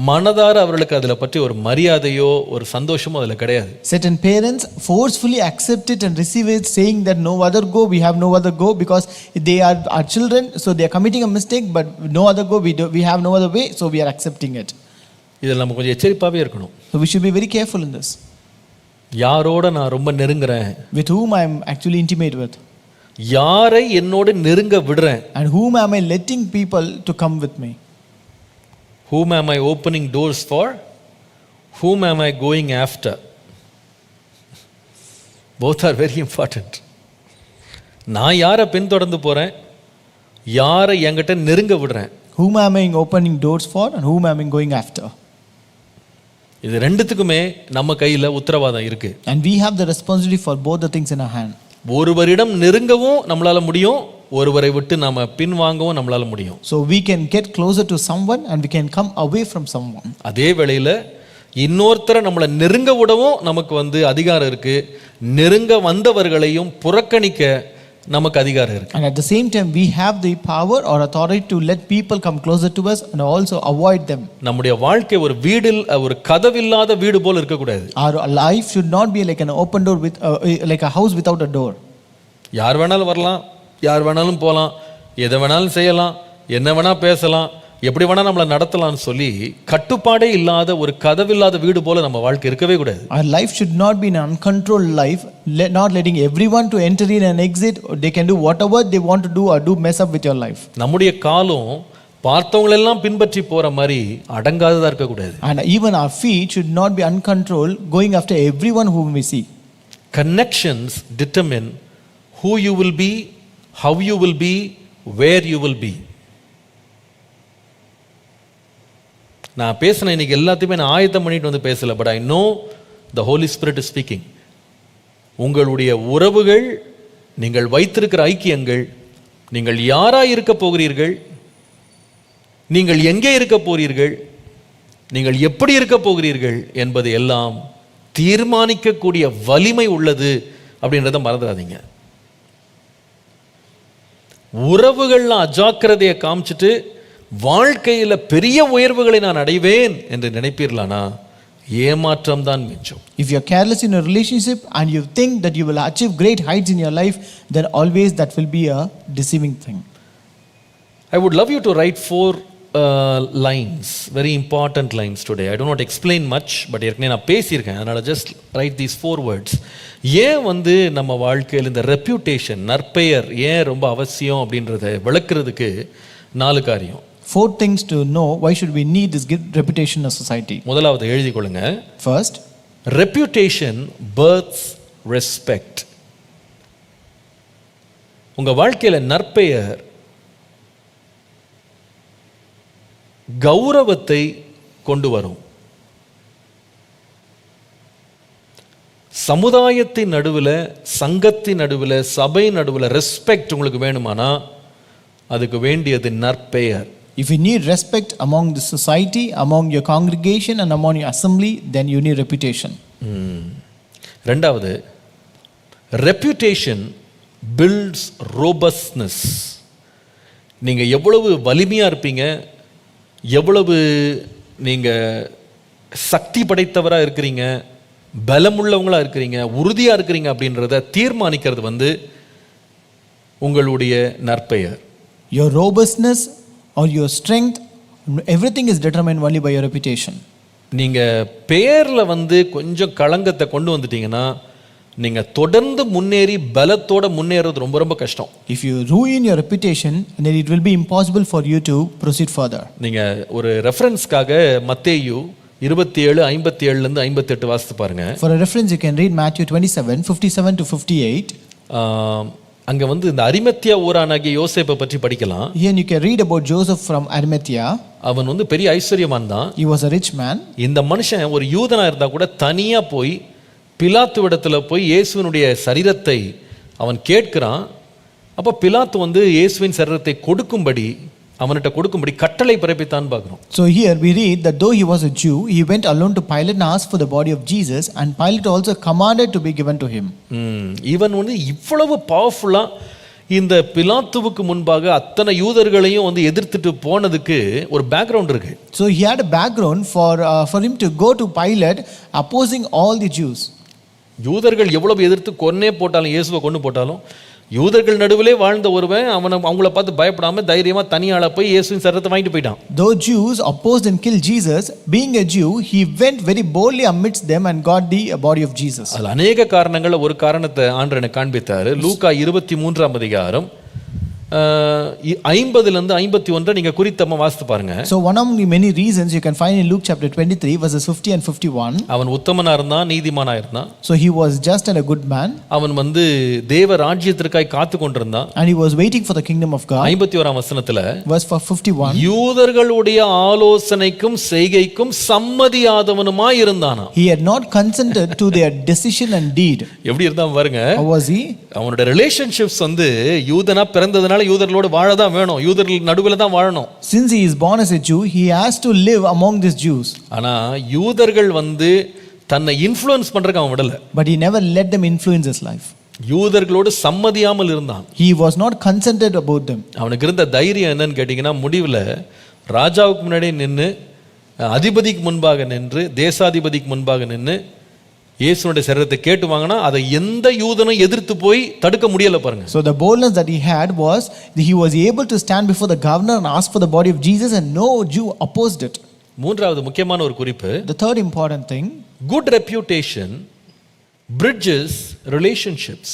மனதார அவர்களுக்கு அதில் பற்றி ஒரு மரியாதையோ ஒரு சந்தோஷமோ அதில் கிடையாது. Certain parents forcefully accept it and receive it, saying that no other go, we have no other go, because they are our children, so they are committing a mistake, but no other go, we have no other way, so we are accepting it. இதில் நம்ம கொஞ்சம் எச்சரிப்பாகவே இருக்கணும். So we should be very careful in this. யாரோட நான் ரொம்ப நெருங்குறேன், with whom I am actually intimate with, யாரை என்னோடு நெருங்க விடுறேன், and whom am I letting people to come with me, whom am I opening doors for, whom am I going after. Both are very important. நான் யாரை பின்தொடர்ந்து போறேன், யாரை என்கிட்ட நெருங்க விடுறேன், whom am I opening doors for and whom am I going after. இது ரெண்டுத்துக்குமே நம்ம கையில உத்தரவாதம் இருக்கு. And we have the responsibility for both the things in our hand. ஒருவரிடம் நெருங்கவும் நம்மளால முடியும், ஒருவரை விட்டு நாம பின்வாங்கவும் நம்மளால முடியும். So we can get closer to someone and we can come away from someone. அதே வேளையில இன்னொருத்தரை நம்மளை நெருங்க விடவும் நமக்கு வந்து அதிகாரம் இருக்கு, நெருங்க வந்தவர்களையும் புறக்கணிக்க நமக்கு அதிகாரம் இருக்கு. And at the same time we have the power or authority to let people come closer to us and also avoid them. நம்முடைய வாழ்க்கை ஒரு வீடில் ஒரு கதவில்லாத வீடு போல இருக்க கூடாது. Our life should not be like an open door with like a house without a door. யார் வேணாலும் வரலாம், யார் வேணாலும் போகலாம், எதை வேணாலும் செய்யலாம், என்ன வேணா பேசலாம், எப்படி வேணா நம்மளை நடத்தலாம்னு சொல்லி கட்டுப்பாடே இல்லாத ஒரு கதவில்லாத வீடு போல நம்ம வாழ்க்கை இருக்கவே கூடாது. Our life should not be an uncontrolled life, not letting everyone to enter in and exit. They can do whatever they want to do or do mess up with your life. நம்முடைய காலம் பார்த்தவங்களெல்லாம் பின்பற்றி போற மாதிரி அடங்காததா இருக்க கூடாது. And even our feet should not be uncontrolled, going after everyone whom we see. Connections determine who you will be, how you will be, where you will be. நான் பேசின இன்னைக்கு எல்லாத்தையுமே நான் ஆயத்தம் பண்ணிட்டு வந்து பேசல, but I know the Holy Spirit is speaking. உங்களுடைய உறவுகள், நீங்கள் வைத்திருக்கிற ஐக்கியங்கள், நீங்கள் யாராய் இருக்க போகிறீர்கள், நீங்கள் எங்கே இருக்க போகிறீர்கள், நீங்கள் எப்படி இருக்க போகிறீர்கள் என்பது எல்லாம் தீர்மானிக்கக்கூடிய வலிமை உள்ளது அப்படின்றத மறந்துடாதீங்க. உறவுகள்லாம் அஜாக்கிரதையை காமிச்சிட்டு வாழ்க்கையில பெரிய உயர்வுகளை நான் அடைவேன் என்று நினைப்பீர்களானா ஏமாற்றம் தான் மிஞ்சும். If you are careless in a relationship and you think that you will achieve great heights in your life, then always that will be a deceiving thing. I would love you to write 4 lines, very important lines today. I do not explain much, but ஏற்கனவே நான் பேசியிருக்கேன், அதனால just write these 4 words. ஏன் வந்து நம்ம வாழ்க்கையில் இந்த reputation, நற்பெயர் ஏன் ரொம்ப அவசியம் அப்படின்றத விளக்குறதுக்கு 4 காரியம். 4 things to know why should we need this good reputation in society. முதலாவது எழுதி கொள்ளுங்க. First, reputation births respect. உங்க வாழ்க்கையில நற்பெயர் கௌரவத்தை கொண்டு வரும். சமுதாயத்தின் நடுவில், சங்கத்தின் நடுவில், சபை நடுவில் ரெஸ்பெக்ட் உங்களுக்கு வேணுமானா அதுக்கு வேண்டியது நற்பெயர். if you need respect among the society, among your congregation and among your assembly, then you need reputation. ரெண்டாவது, reputation builds robustness. நீங்க எவ்வளவு வலிமையா இருப்பீங்க, எவ்வளவு நீங்க சக்தி படைத்தவரா இருக்கிறீங்க, பலமுள்ளவங்களா இருக்கிறீங்க, உறுதியா இருக்கிறீங்க அப்படின்றத தீர்மானிக்கிறது வந்து உங்களுடைய நற்பெயர். Your robustness or your strength, Everything is determined only by your reputation. நீங்க பேர்ல வந்து கொஞ்சம் களங்கத்தை கொண்டு வந்துட்டீங்கன்னா நீங்க தொடர்ந்து முன்னேறி பலத்தோட முன்னேறது ரொம்ப ரொம்ப கஷ்டம். If you ruin your reputation, then it will be impossible for you to proceed further. நீங்க ஒரு ரெஃபரன்ஸ்க்காக மத்தேயு 27:57 ல இருந்து 58 வாசித்து பாருங்க. For a reference, you can read Matthew 27:57 to 58. அங்க வந்து இந்த அரிமத்தியா ஊரானாகிய யோசேப்பை பற்றி படிக்கலாம். Here you can read about Joseph from Arimathea. அவன் வந்து பெரிய ஐஸ்வர்யமான் தான். He was a rich man. இந்த மனுஷன் ஒரு யூதனா இருந்தா கூட தனியா போய் பிலாத்துவிடத்துல போய் இயேசுவினுடைய சரீரத்தை அவன் கேட்கிறான். அப்ப பிலாத்து வந்து இயேசுவின் சரீரத்தை அவன்கிட்ட கொடுக்கும்படி கட்டளை பிறப்பித்தான் பார்க்கிறோம். So here we read that though he was a Jew, he went alone to Pilate and asked for the body of Jesus, and Pilate also commanded to be given to him. இவன் வந்து இவ்வளவு பவர்ஃபுல்லா இந்த பிலாத்துவுக்கு முன்பாக அத்தனை யூதர்களையும் வந்து எதிர்த்துட்டு போனதுக்கு ஒரு பேக்ரவுண்ட் இருக்கு. So he had a background for him to go to Pilate opposing all the Jews. யூதர்கள் எவ்வளவு எதிர்த்து கொன்னே போட்டாலும் இயேசுவை கொண்டு போட்டாலும் யூதர்கள் நடுவிலே வாழ்ந்த ஒருவன் அவங்கள பார்த்து பயப்படாம தைரியமா தனியாள போய் இயேசுவின் சரீரத்தை வாங்கிட்டு போயிட்டான். Though Jews opposed and killed Jesus, being a Jew, he went very boldly amidst them and got the body of Jesus. அதுல அநேக காரணங்கள்ல ஒரு காரணத்தை ஆண்டவர் எனக்கு காண்பித்தாரு. லூக்கா 23ஆம் அதிகாரம் 50 ல இருந்து 51 நீங்க குறித்தமா வாசித்து பாருங்க. So one of the many reasons you can find in Luke chapter 23 verses 50 and 51. அவன் உத்தமனா இருந்தான், நீதிமானா இருந்தான். So he was just and a good man. அவன் வந்து தேவ ராஜ்யத்திற்காய் காத்து கொண்டிருந்தான். And he was waiting for the kingdom of God. 51ஆம் வசனத்துல verse 51. யூதர்களுடைய ஆலோசனைக்கும் செய்கைக்கும் சம்மதியாதவனுமாய் இருந்தானா. He had not consented to their decision and deed. எப்படி இருந்தான் பாருங்க. How was he? அவனோட ரிலேஷன்ஷிப்ஸ் வந்து யூதனா பிறந்ததனால யூதர்களோட வாழதான் வேணும், யூதர்கள் நடுவுல தான் வாழணும். Since he is born as a Jew, he has to live among these Jews. ஆனா யூதர்கள் வந்து தன்னை இன்ஃப்ளூயன்ஸ் பண்றதுக்கு அவன் விடல. But he never let them influence his life. யூதர்களோடு சம்மதியாமல் இருந்தான். He was not consented about them. அவனுக்கு இருந்த தைரியம் என்னன்னு கேட்டீங்கன்னா, முடிவில் ராஜாவுக்கு முன்னாடி நின்று, அதிபதிக்கு முன்பாக நின்று, தேசாதிபதிக்கு முன்பாக நின்று இயேசுனுடைய சரீரத்தை கேட்டு வாங்கினா அதை எந்த யூதனும் எதிர்த்து போய் தடுக்க முடியல பாருங்க. So the boldness that he had was he was able to stand before the governor and ask for the body of Jesus, and no Jew opposed it. மூன்றாவது முக்கியமான ஒரு குறிப்பு, the third important thing, good reputation bridges relationships.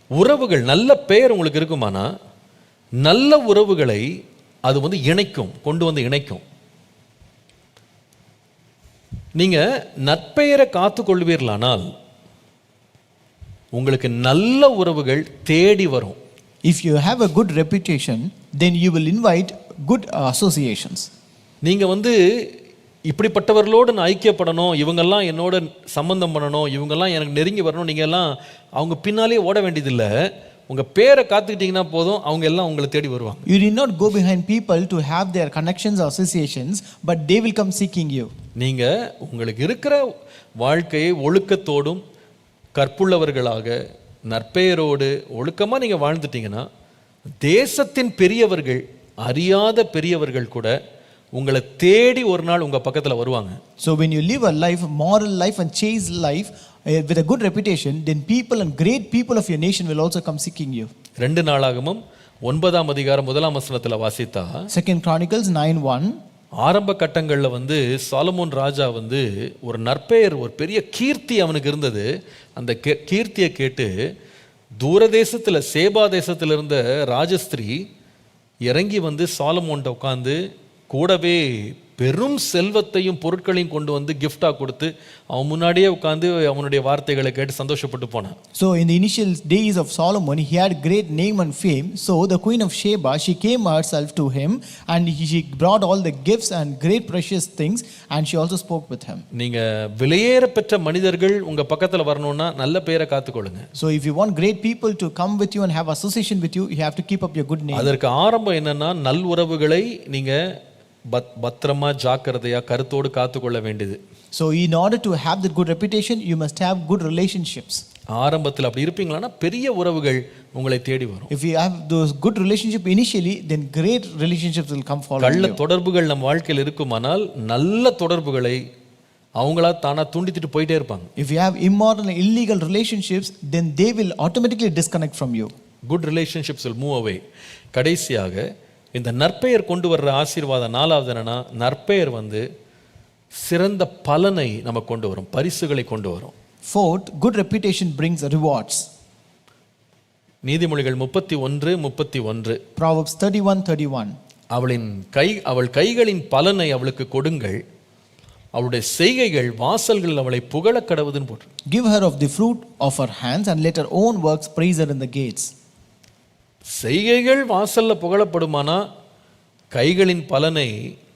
உறவுகள், நல்ல பெயர் உங்களுக்கு இருக்குமானா நல்ல உறவுகளை அது வந்து இணைக்கும், கொண்டு வந்து இணைக்கும். நீங்க நற்பெயரை காத்து கொள்வீர்களானால் உங்களுக்கு நல்ல உறவுகள் தேடி வரும். If you have a good reputation, then you will invite good associations. நீங்க வந்து இப்படிப்பட்டவர்களோடு நான் ஐக்கியப்படணும், இவங்கெல்லாம் என்னோட சம்பந்தம் பண்ணணும், இவங்கெல்லாம் எனக்கு நெருங்கி வரணும், நீங்க எல்லாம் அவங்க பின்னாலே ஓட வேண்டியதில்லை. உங்க பேரை காத்துக்கிட்டீங்கன்னா போதும், அவங்க எல்லாம் உங்களை தேடி வருவாங்க. You need not go behind people to have their connections or associations, but they will come seeking you. நீங்க உங்களுக்கு இருக்கிற வாழ்க்கையை ஒழுக்கத்தோடும் கற்புள்ளவர்களாக நற்பெயரோடு ஒழுக்கமா நீங்க வாழ்ந்துட்டீங்கன்னா தேசத்தின் பெரியவர்கள், அறியாத பெரியவர்கள் கூட உங்களை தேடி ஒரு நாள் உங்க பக்கத்துல வருவாங்க. So when you live a life, moral life and chaste life with a good reputation, then people and great people of your nation will also come seeking you. 2 நாளாகமம் 9ஆம் அதிகாரம் 1ஆம் வசனத்துல வாசித்தா, 2 Chronicles 9:1, ஆரம்ப கட்டங்கள்ல வந்து சாலமோன் ராஜா வந்து ஒரு நற்பெயர், ஒரு பெரிய கீர்த்தி அவனுக்கு இருந்தது. அந்த கீர்த்தியை கேட்டு தூரதேசத்துல சேபா தேசத்துல இருந்த ராஜஸ்திரீ இறங்கி வந்து சாலமோன்ட்ட உட்காந்து கூடவே பெரும் செல்வத்தையும் பொருட்களையும் கொண்டு வந்து கிஃப்டா கொடுத்து அவன் முன்னாடியே உட்காந்து அவனுடைய வார்த்தைகளை கேட்டு சந்தோஷப்பட்டு போனான். So in the initial days of Solomon, he had great name and fame. So the queen of Sheba, she came herself to him, and she brought all the gifts and great precious things, and she also spoke with him. நீங்க விலையேற பெற்ற மனிதர்கள் உங்க பக்கத்துல வரணும்னா நல்ல பெயரை காத்துக்கொள்ளுங்க. So if you want great people to come with you and have association with you, you have to keep up your good name. அதற்கு ஆரம்பம் என்னன்னா, நல் உறவுகளை நீங்க பத்திரமா ஜாக்கிரதையா கருத்தோடு காத்துக்கொள்ள வேண்டியது. So in order to have that good reputation, you must have good relationships. ஆரம்பத்தில் அப்படி இருப்பீங்களானா பெரிய உறவுகள் உங்களை தேடி வரும். If you have those good relationship initially, then great relationships will come following you. கள்ள தொடர்புகள் நம்ம வாழ்க்கையில் இருக்குமானால் நல்ல தொடர்புகளை அவங்களா தானா துண்டித்துட்டு போயிட்டே இருப்பாங்க. If you have immoral and illegal relationships, then they will automatically disconnect from you. Good relationships will move away. கடைசியாக இந்த நற்பெயர் கொண்டு வர்ற ஆசீர்வாதம் நாலாவது என்னன்னா, நற்பெயர் சிறந்த பலனை நமக்கு கொண்டு வரும், பரிசுகளை கொண்டு வரும். Fourth, good reputation brings rewards. நீதிமொழிகள் 31:31. Proverbs 31:31. அவள் கைகளின் பலனை அவளுக்கு கொடுங்கள், அவளுடைய செய்கைகள் வாசல்கள் அவளை புகழக் கடவுதுன்னு போட்டு. Give her of the fruit of her hands and let her own works praise her in the gates. செய்கைகள் வாசல்ல புகழப்படுமானா கைகளின் பலனை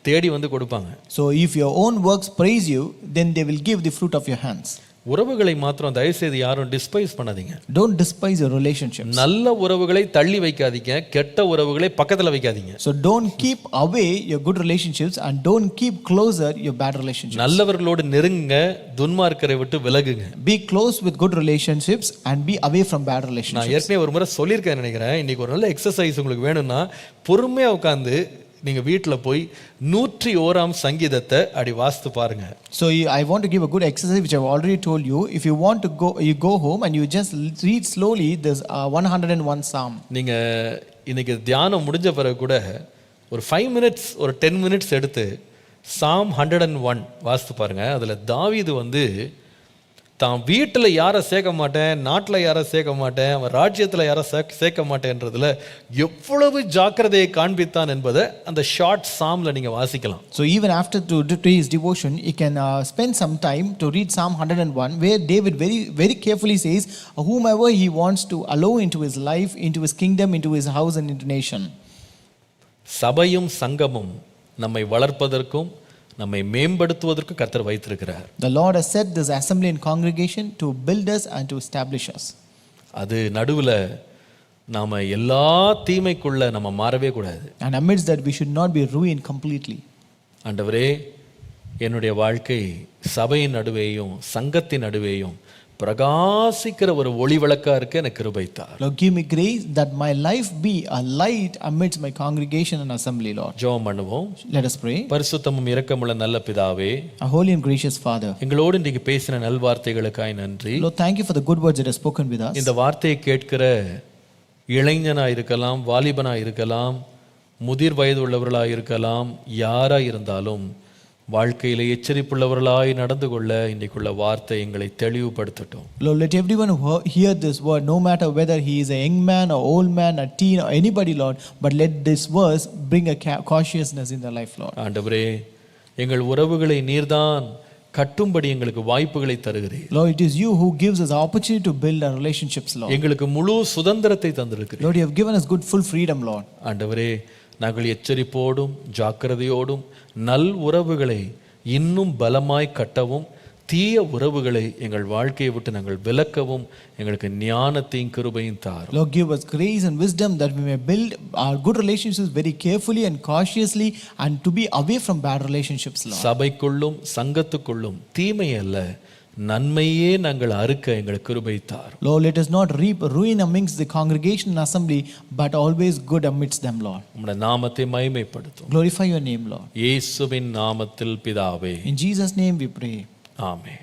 தேடி கொடுப்பாங்க. So if your own works praise you, then they will give the fruit of your hands. உறவுகளை மாத்திரம் தயவு செய்து யாரும் டிஸ்பைஸ் பண்ணாதீங்க. Don't despise your relationships. நல்ல உறவுகளை தள்ளி வைக்காதீங்க, கெட்ட உறவுகளை பக்கத்துல வைக்காதீங்க. So don't keep away your good relationships and don't keep closer your bad relationships. நல்லவர்களோடு நெருங்குங்க, துன்மார்க்கரை விட்டு விலகுங்க. Be close with good relationships and be away from bad நான் relationships. ஏற்கனவே ஒரு முறை சொல்லியிருக்கேன் நினைக்கிறேன். இன்னைக்கு ஒரு நல்ல எக்ஸசைஸ் உங்களுக்கு வேணும்னா பொறுமையா உட்கார்ந்து நீங்க வீட்டில் போய் 101ஆம் சங்கீதத்தை அடி வாசித்து பாருங்க. So I want to give a good exercise which I've already told you. If you want to go home and you just read slowly this 101 Psalm. நீங்க இன்னைக்கு தியானம் முடிஞ்ச பிறகு கூட ஒரு 5 minutes ஒரு 10 minutes எடுத்து Psalm 101 வாசித்து பாருங்க. அதுல தாவீது தான் வீட்டில் யாரை சேர்க்க மாட்டேன், நாட்டில் யாரை சேர்க்க மாட்டேன், அவன் ராஜ்யத்தில் யாரை சேர்க்க மாட்டேன்றதுல எவ்வளவு ஜாக்கிரதையை காண்பித்தான் என்பதை அந்த ஷார்ட் சாம்ல நீங்க வாசிக்கலாம். So even after to his devotion, you can spend some time to read Psalm 101, where David very very carefully says whomever he wants to allow into his life, into his kingdom, into his house and into nation. சபையும் சங்கமும் நம்மை வளர்ப்பதற்கும் நம்மை மேம்படுத்துவதற்கு கர்த்தர் வைத்திருக்கிறார். The Lord has set this assembly and congregation to build us and to establish us. அது நடுவுல நாம எல்லா தீமைக்குள்ள நம்ம மாறவே கூடாது. And amidst that we should not be ruined completely. ஆண்டவரே, என்னுடைய வாழ்க்கை சபையின் நடுவேயும் சங்கத்தின் நடுவேயும் பிரகாசிக்கிற ஒரு ஒளி விளக்கா இருக்க எனக்கு கிருபை தார். Lord, give me grace that my life be a light amidst my congregation and assembly, Lord. ஜெபம் பண்ணுவோம். Let us pray. பரிசுத்தமும் இரக்கமுள்ள நல்ல பிதாவே, Our holy and gracious Father, எங்களோடு இன்றைக்கு பேசின நல்வார்த்தைகளுக்காய் நன்றி. Lord, thank you for the good words that have spoken with us. இந்த வார்த்தையை கேட்கிற இளைஞனா இருக்கலாம், வாலிபனா இருக்கலாம், முதிர் வயது உள்ளவர்களா இருக்கலாம், யாரா இருந்தாலும் வாழ்க்கையிலே எச்சரிப்புள்ளவர்களாய் நடந்து கொள்ள இன்றைக்குள்ள வார்த்தை எங்களை தெளிவுபடுத்தட்டும். Lord, let everyone who hear this word, no matter whether he is a young man or old man, a teen or anybody, Lord, but let this verse bring a cautiousness in their life, Lord. ஆண்டவரே, எங்கள் உறவுகளை நீர்தான் கட்டும்படி எங்களுக்கு வாய்ப்புகளை தருகிறீர். Lord, it is you who gives us opportunity to build our relationships, Lord. எங்களுக்கு முழு சுதந்திரத்தை தந்திருக்கிறீர். Lord, you have given us good full freedom, Lord. ஆண்டவரே, நாங்கள் எச்சரிப்போடும் ஜாக்கிரதையோடும் நல் உறவுகளை இன்னும் பலமாய் கட்டவும், தீய உறவுகளை எங்கள் வாழ்க்கையை விட்டு நாங்கள் விலக்கவும் எங்களுக்கு ஞானத்தையும் கிருபையும் தாரும். Lord, give us grace and wisdom that we may build our good relationships very carefully and cautiously and to be away from bad relationships, Lord. சபைக்குள்ளும் சங்கத்துக்குள்ளும் தீமை அல்ல, நன்மையே நாங்கள் அறுக்க எங்களுக்கு கிருபை தாரும். Lord, let us not reap ruin amongst the congregation and assembly, but always good amidst them, Lord. உம்முடைய நாமத்தை மகிமைப்படுத்தும். Glorify your name, Lord. இயேசுவின் நாமத்தில் பிதாவே. In Jesus' name we pray. Amen.